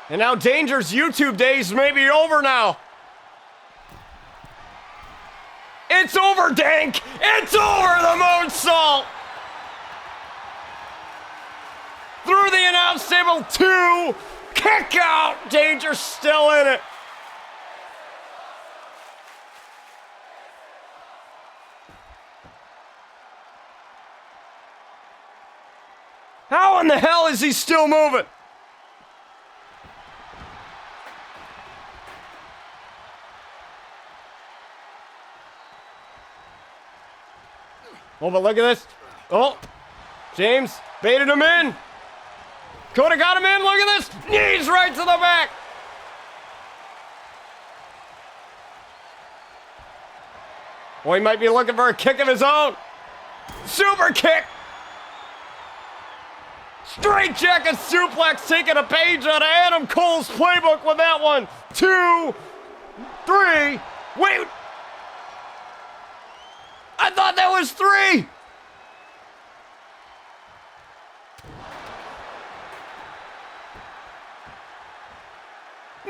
And now Danger's YouTube days may be over now. It's over, Dank. It's over, the moonsault. Through the announce table, 2, kick out. Danger still in it. How in the hell is he still moving? Oh, but look at this. Oh, James baited him in. Could have got him in. Look at this. Knees right to the back. Well, he might be looking for a kick of his own. Super kick. Straight jacket suplex, taking a page out of Adam Cole's playbook with that one. 2, 3. Wait. I thought that was 3.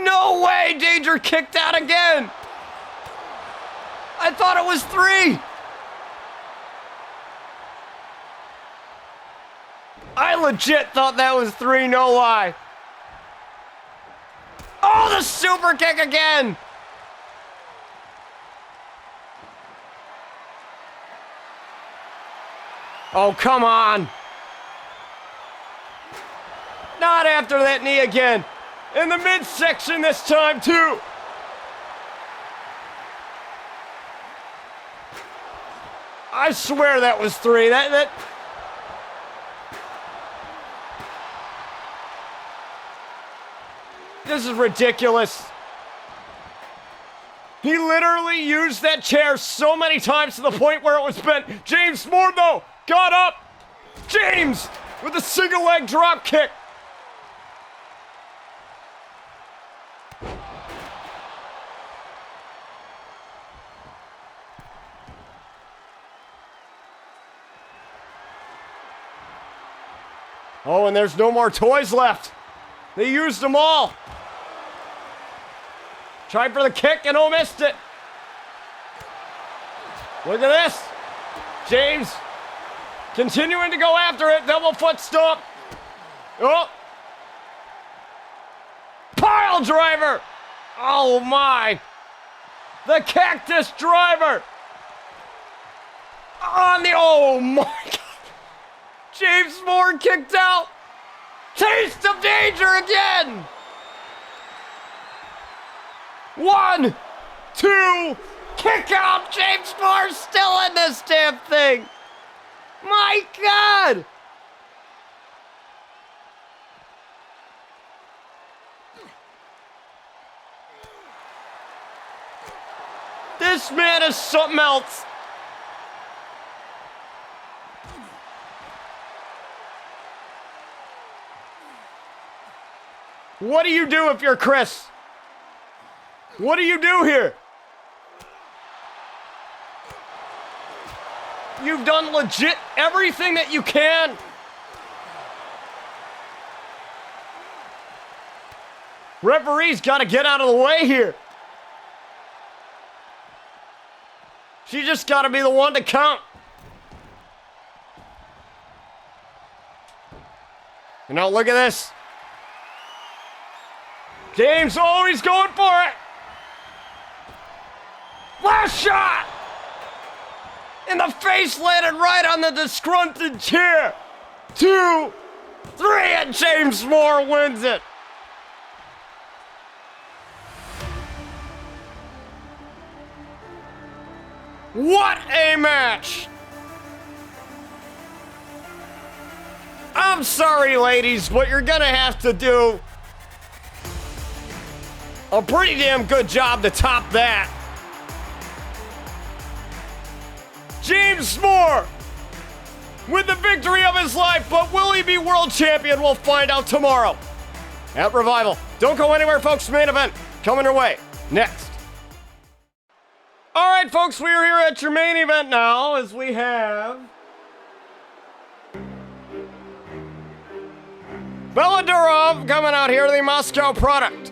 No way, Danger kicked out again. I thought it was 3. I legit thought that was 3, no lie. Oh, the super kick again. Oh, come on. Not after that knee again. In the midsection this time, too. I swear that was 3. This is ridiculous. He literally used that chair so many times to the point where it was bent. James Moore, though, got up. James with a single leg drop kick. Oh, and there's no more toys left. They used them all. Tried for the kick and missed it. Look at this. James continuing to go after it. Double foot stomp. Oh. Pile driver. Oh my. The cactus driver. On the, oh my God. James Moore kicked out. Taste of danger again. 1, 2, kick out. James Moore still in this damn thing. My God. This man is something else. What do you do if you're Chris? What do you do here? You've done legit everything that you can. Referee's got to get out of the way here. She just got to be the one to count. And now look at this. James, oh, he's going for it. Last shot. In the face, landed right on the disgruntled chair. 2, 3, and James Moore wins it. What a match. I'm sorry, ladies, but you're gonna have to do a pretty damn good job to top that. James Moore with the victory of his life, but will he be world champion? We'll find out tomorrow at Revival. Don't go anywhere, folks. Main event coming your way next. All right, folks, we are here at your main event now as we have Bella Durov coming out here, the Moscow product.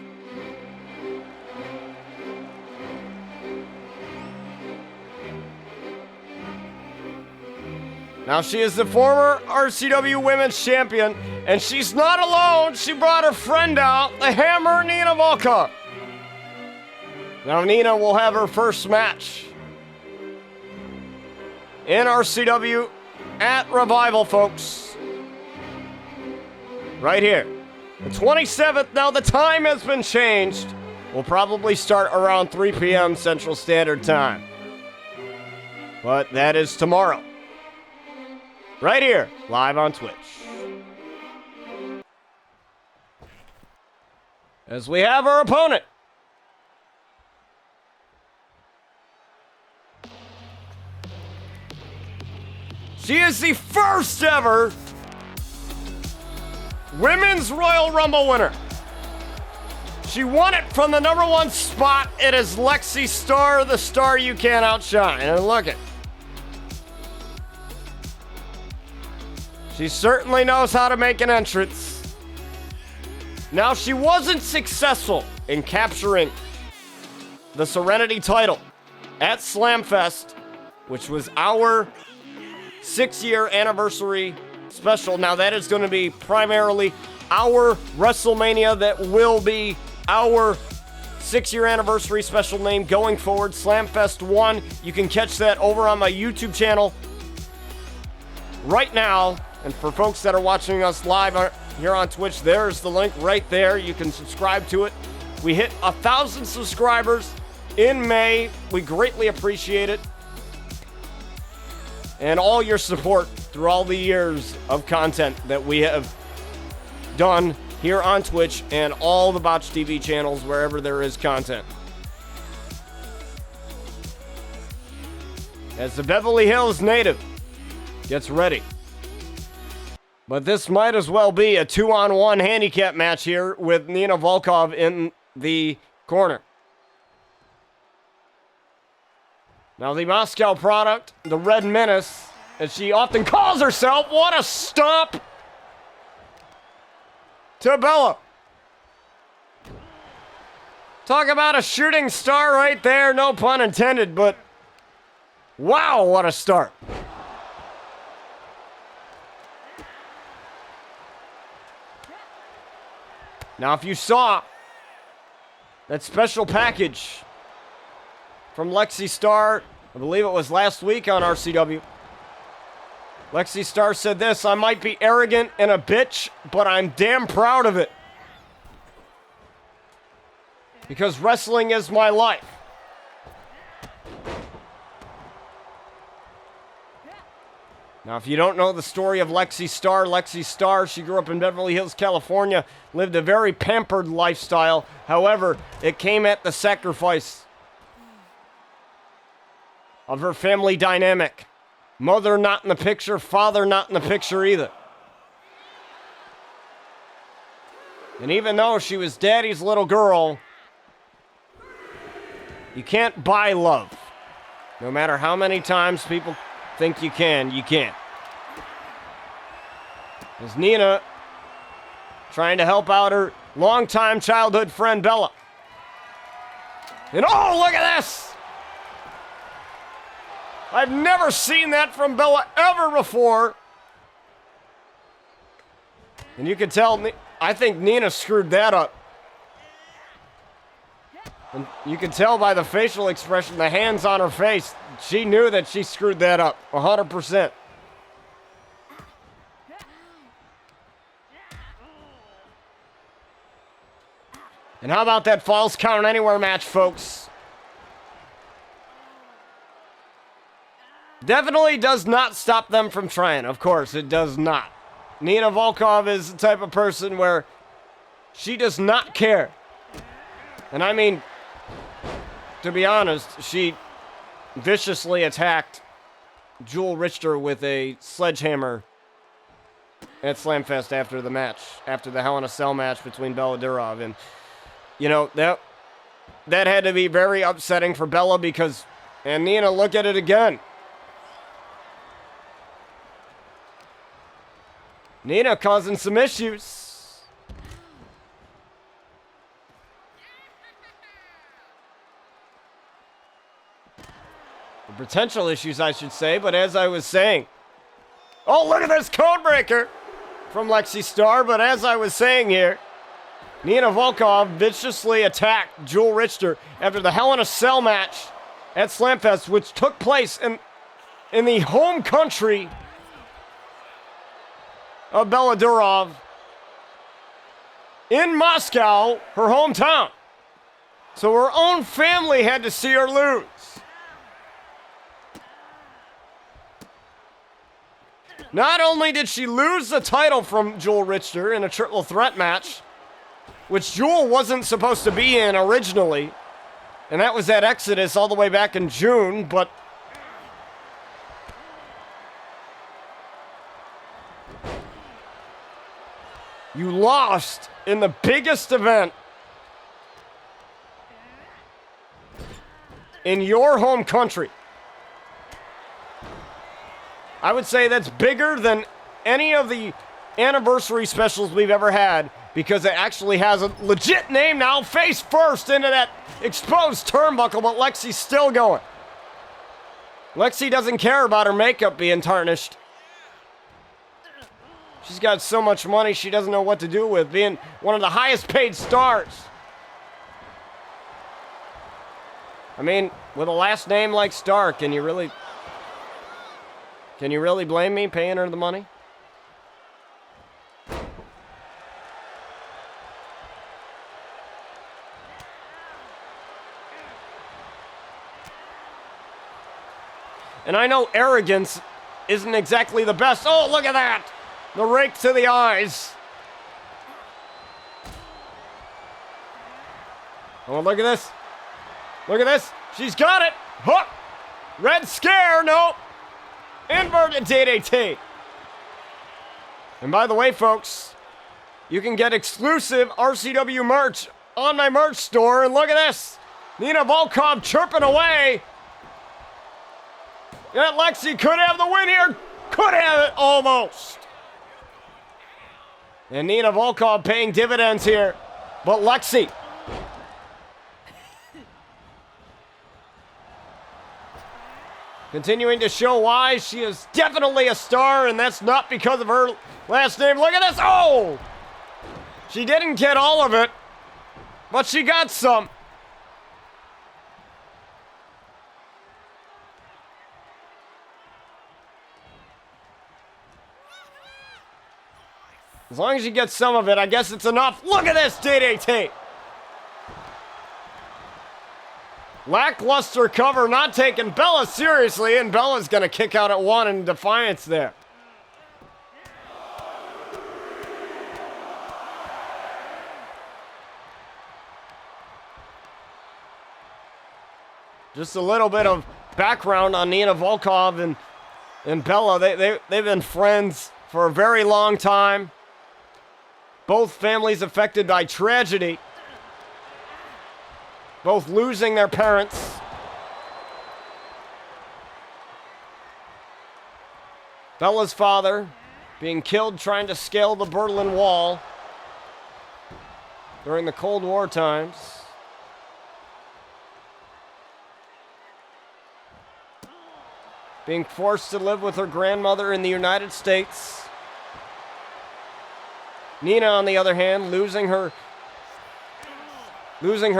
Now, she is the former RCW Women's Champion, and she's not alone. She brought her friend out, the Hammer, Nina Volkov. Now, Nina will have her first match in RCW at Revival, folks. Right here. The 27th. Now, the time has been changed. We'll probably start around 3 p.m. Central Standard Time. But that is tomorrow. Right here, live on Twitch. As we have our opponent. She is the first ever Women's Royal Rumble winner. She won it from the #1 spot. It is Lexii Star, the star you can't outshine. And look it. She certainly knows how to make an entrance. Now, she wasn't successful in capturing the Serenity title at Slamfest, which was our 6-year anniversary special. Now, that is going to be primarily our WrestleMania. That will be our 6-year anniversary special name going forward, Slamfest 1. You can catch that over on my YouTube channel right now. And for folks that are watching us live here on Twitch, there's the link right there. You can subscribe to it. We hit 1,000 subscribers in May. We greatly appreciate it. And all your support through all the years of content that we have done here on Twitch and all the Botch TV channels wherever there is content. As the Beverly Hills native gets ready. But this might as well be a 2-on-1 handicap match here with Nina Volkov in the corner. Now the Moscow product, the Red Menace, as she often calls herself, what a stomp to Bella. Talk about a shooting star right there, no pun intended, but wow, what a start. Now, if you saw that special package from Lexii Star, I believe it was last week on RCW, Lexii Star said this: "I might be arrogant and a bitch, but I'm damn proud of it. Because wrestling is my life." Now, if you don't know the story of Lexii Star, she grew up in Beverly Hills, California, lived a very pampered lifestyle. However, it came at the sacrifice of her family dynamic. Mother not in the picture, father not in the picture either. And even though she was daddy's little girl, you can't buy love. No matter how many times people think you can, you can't. As Nina trying to help out her longtime childhood friend Bella. And oh, look at this! I've never seen that from Bella ever before. And you can tell, I think Nina screwed that up. And you can tell by the facial expression, the hands on her face, she knew that she screwed that up 100%. And how about that false count anywhere match, folks? Definitely does not stop them from trying. Of course, it does not. Nina Volkov is the type of person where she does not care. And I mean, to be honest, she viciously attacked Jewel Richter with a sledgehammer at Slamfest after the match, after the Hell in a Cell match between Bella Durov. And, you know, that had to be very upsetting for Bella because, and Nina, look at it again. Nina causing some issues. Potential issues, I should say, but as I was saying, oh, look at this code breaker from Lexii Star. But as I was saying here, Nina Volkov viciously attacked Jewel Richter after the Hell in a Cell match at Slamfest, which took place in the home country of Bella Durov in Moscow, her hometown. So her own family had to see her lose. Not only did she lose the title from Jewel Richter in a triple threat match, which Jewel wasn't supposed to be in originally, and that was at Exodus all the way back in June, but you lost in the biggest event in your home country. I would say that's bigger than any of the anniversary specials we've ever had because it actually has a legit name now. Face first into that exposed turnbuckle, but Lexi's still going. Lexii doesn't care about her makeup being tarnished. She's got so much money she doesn't know what to do with, being one of the highest paid stars. I mean, with a last name like Star, can you really blame me paying her the money? And I know arrogance isn't exactly the best. Oh, look at that! The rake to the eyes. Oh, look at this. Look at this. She's got it. Hook. Red scare. Nope. Inverted DDT. And by the way, folks, you can get exclusive RCW merch on my merch store. And look at this. Nina Volkov chirping away. Yeah, Lexii could have the win here. Could have it almost. And Nina Volkov paying dividends here. But Lexii. Continuing to show why she is definitely a star, and that's not because of her last name. Look at this. Oh! She didn't get all of it, but she got some. As long as you get some of it, I guess it's enough. Look at this DDT. Lackluster cover, not taking Bella seriously, and Bella's going to kick out at one in defiance there. Just a little bit of background on Nina Volkov and Bella. They've been friends for a very long time. Both families affected by tragedy. Both losing their parents. Bella's father being killed trying to scale the Berlin Wall during the Cold War times. Being forced to live with her grandmother in the United States. Nina, on the other hand, losing her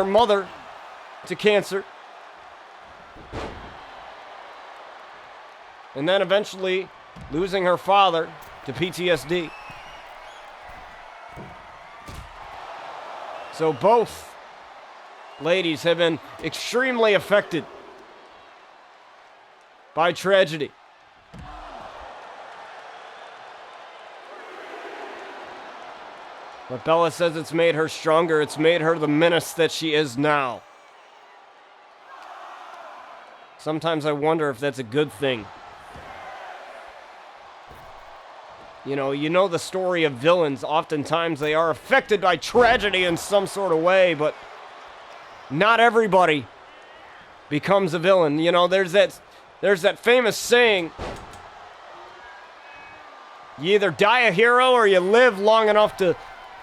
mother to cancer. And then eventually losing her father to PTSD. So both ladies have been extremely affected by tragedy. But Bella says it's made her stronger. It's made her the menace that she is now. Sometimes I wonder if that's a good thing. You know the story of villains. Oftentimes they are affected by tragedy in some sort of way, but not everybody becomes a villain. You know, there's that famous saying, you either die a hero or you live long enough to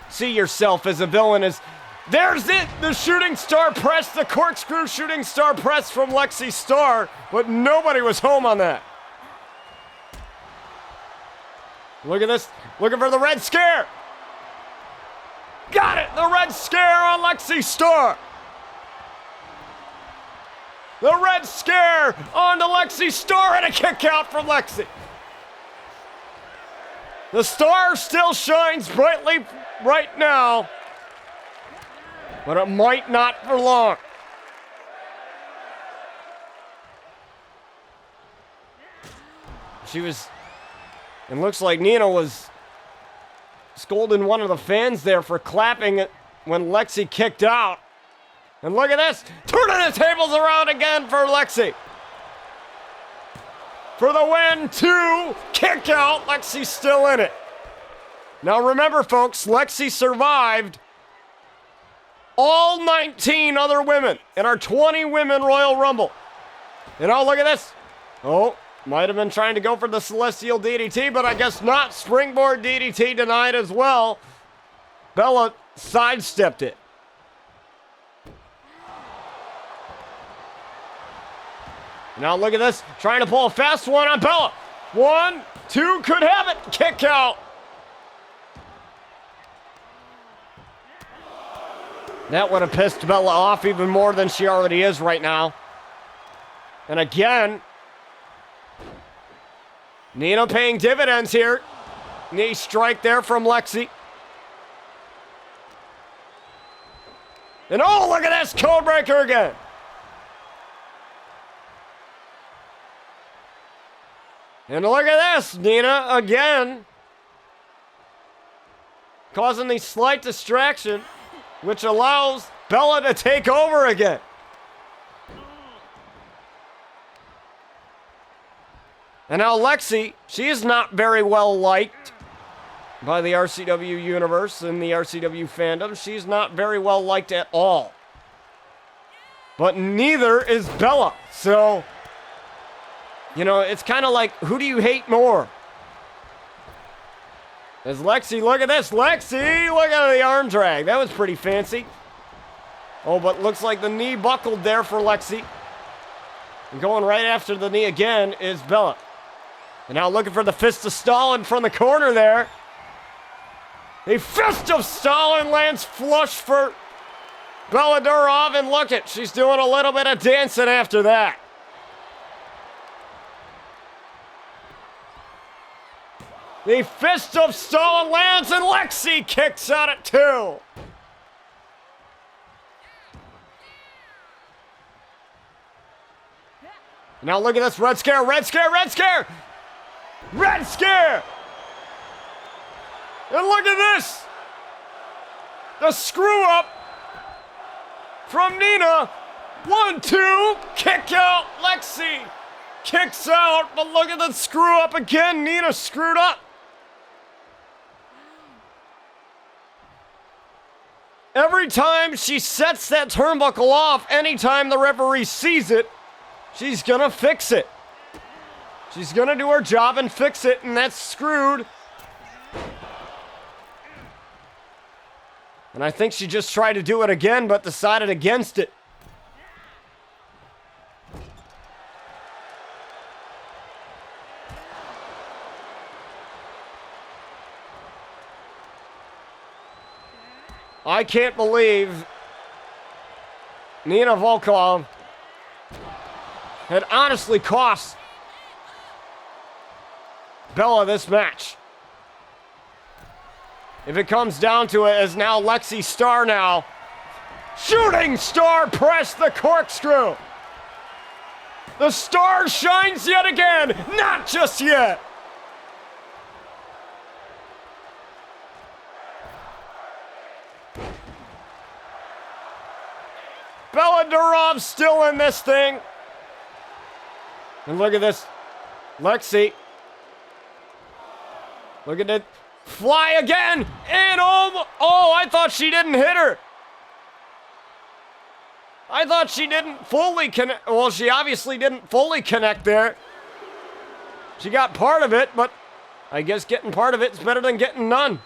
see yourself as a villain. There's it, the shooting star press, the corkscrew shooting star press from Lexii Star, but nobody was home on that. Look at this, looking for the red scare. Got it, the red scare on Lexii Star. The red scare on the Lexii Star and a kick out from Lexii. The star still shines brightly right now, but it might not for long. It looks like Nina was scolding one of the fans there for clapping it when Lexii kicked out. And look at this, turning the tables around again for Lexii. For the win, 2, kick out, Lexi's still in it. Now remember, folks, Lexii survived all 19 other women in our 20 women Royal Rumble. And oh, look at this. Oh, Might have been trying to go for the Celestial DDT, but I guess not. Springboard DDT denied as well. Bella sidestepped it. Now look at this. Trying to pull a fast one on Bella. 1, 2, could have it. Kick out. That would have pissed Bella off even more than she already is right now. And again, Nina paying dividends here. Knee strike there from Lexii. And oh, look at this codebreaker again. And look at this, Nina again. Causing the slight distraction, which allows Bella to take over again. And now Lexii, she is not very well liked by the RCW universe and the RCW fandom. She's not very well liked at all. But neither is Bella. So, you know, it's kind of like, who do you hate more? As Lexii, look at this. Lexii, look at the arm drag. That was pretty fancy. Oh, but looks like the knee buckled there for Lexii. And going right after the knee again is Bella. And now looking for the fist of Stalin from the corner there. The fist of Stalin lands flush for Bella Durov. And look it, she's doing a little bit of dancing after that. The fist of Stalin lands and Lexii kicks out at 2. Now look at this, Red Scare, Red Scare, Red Scare! Red Scare! And look at this! The screw up from Nina. 1, 2, kick out, Lexii. Kicks out, but look at the screw up again. Nina screwed up. Every time she sets that turnbuckle off, anytime the referee sees it, she's gonna fix it. She's gonna do her job and fix it, and that's screwed. And I think she just tried to do it again, but decided against it. I can't believe Nina Volkov had honestly cost Bella this match. If it comes down to it, as now Lexii Star now. Shooting star press the corkscrew. The star shines yet again. Not just yet. Bella Durov still in this thing. And look at this. Lexii. Look at it. Fly again. And oh, I thought she didn't hit her. I thought she didn't fully connect. Well, she obviously didn't fully connect there. She got part of it, but I guess getting part of it is better than getting none.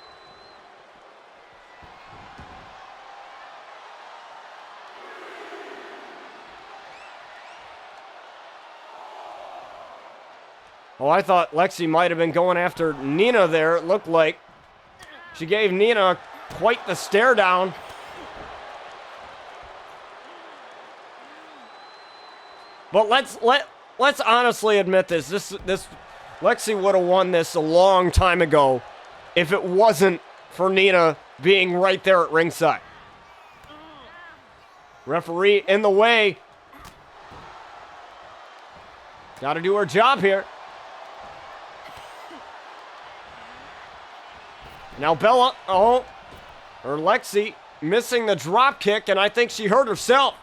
Oh, I thought Lexii might have been going after Nina there, it looked like. She gave Nina quite the stare down. But let's honestly admit this. This Lexii would have won this a long time ago if it wasn't for Nina being right there at ringside. Referee in the way. Got to do her job here. Now Bella, or Lexii, missing the drop kick, and I think she hurt herself.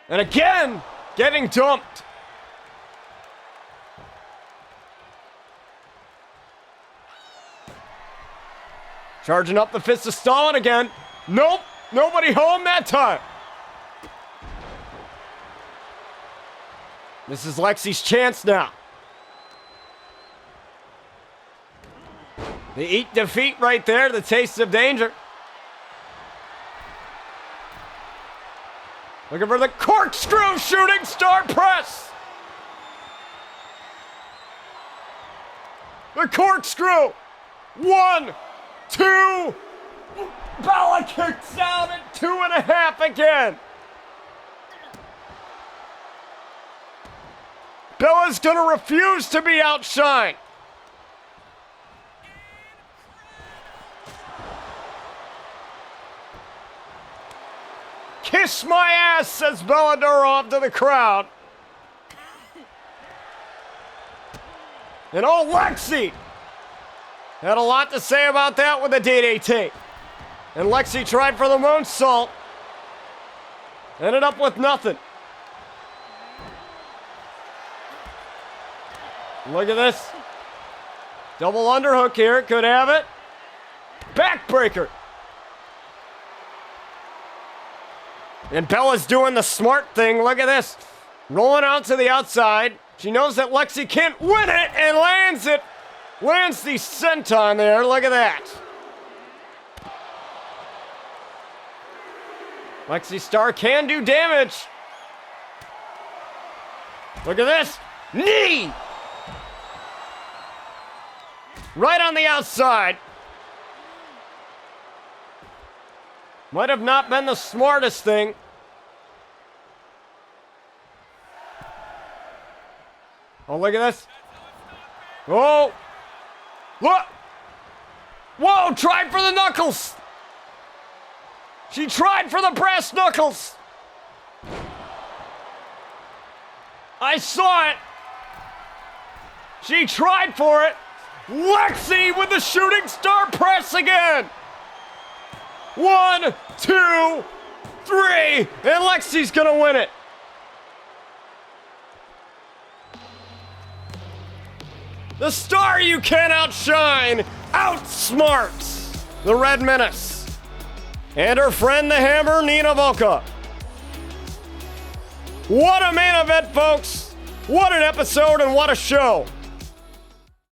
And again, getting dumped. Charging up the fist of Stalin again. Nope, nobody home that time. This is Lexi's chance now. The eat defeat right there, the taste of danger. Looking for the corkscrew shooting star press. The corkscrew. 1, 2. Bella kicks out at 2.5 again. Bella's gonna refuse to be outshined. Kiss my ass, says Bella Durov to the crowd. And oh, Lexii had a lot to say about that with the DDT. And Lexii tried for the moonsault. Ended up with nothing. Look at this. Double underhook here. Could have it. Backbreaker. And Bella's doing the smart thing. Look at this. Rolling out to the outside. She knows that Lexii can't win it and lands it. Lands the senton there. Look at that. Lexii Star can do damage. Look at this. Knee. Right on the outside. Might have not been the smartest thing. Oh, look at this. Oh. Look. Whoa, tried for the knuckles. She tried for the brass knuckles. I saw it. She tried for it. Lexii with the shooting star press again. 1, 2, 3, and Lexi's gonna win it. The star you can't outshine outsmarts the Red Menace and her friend the Hammer, Nina Volka. What a main event, folks. What an episode and what a show.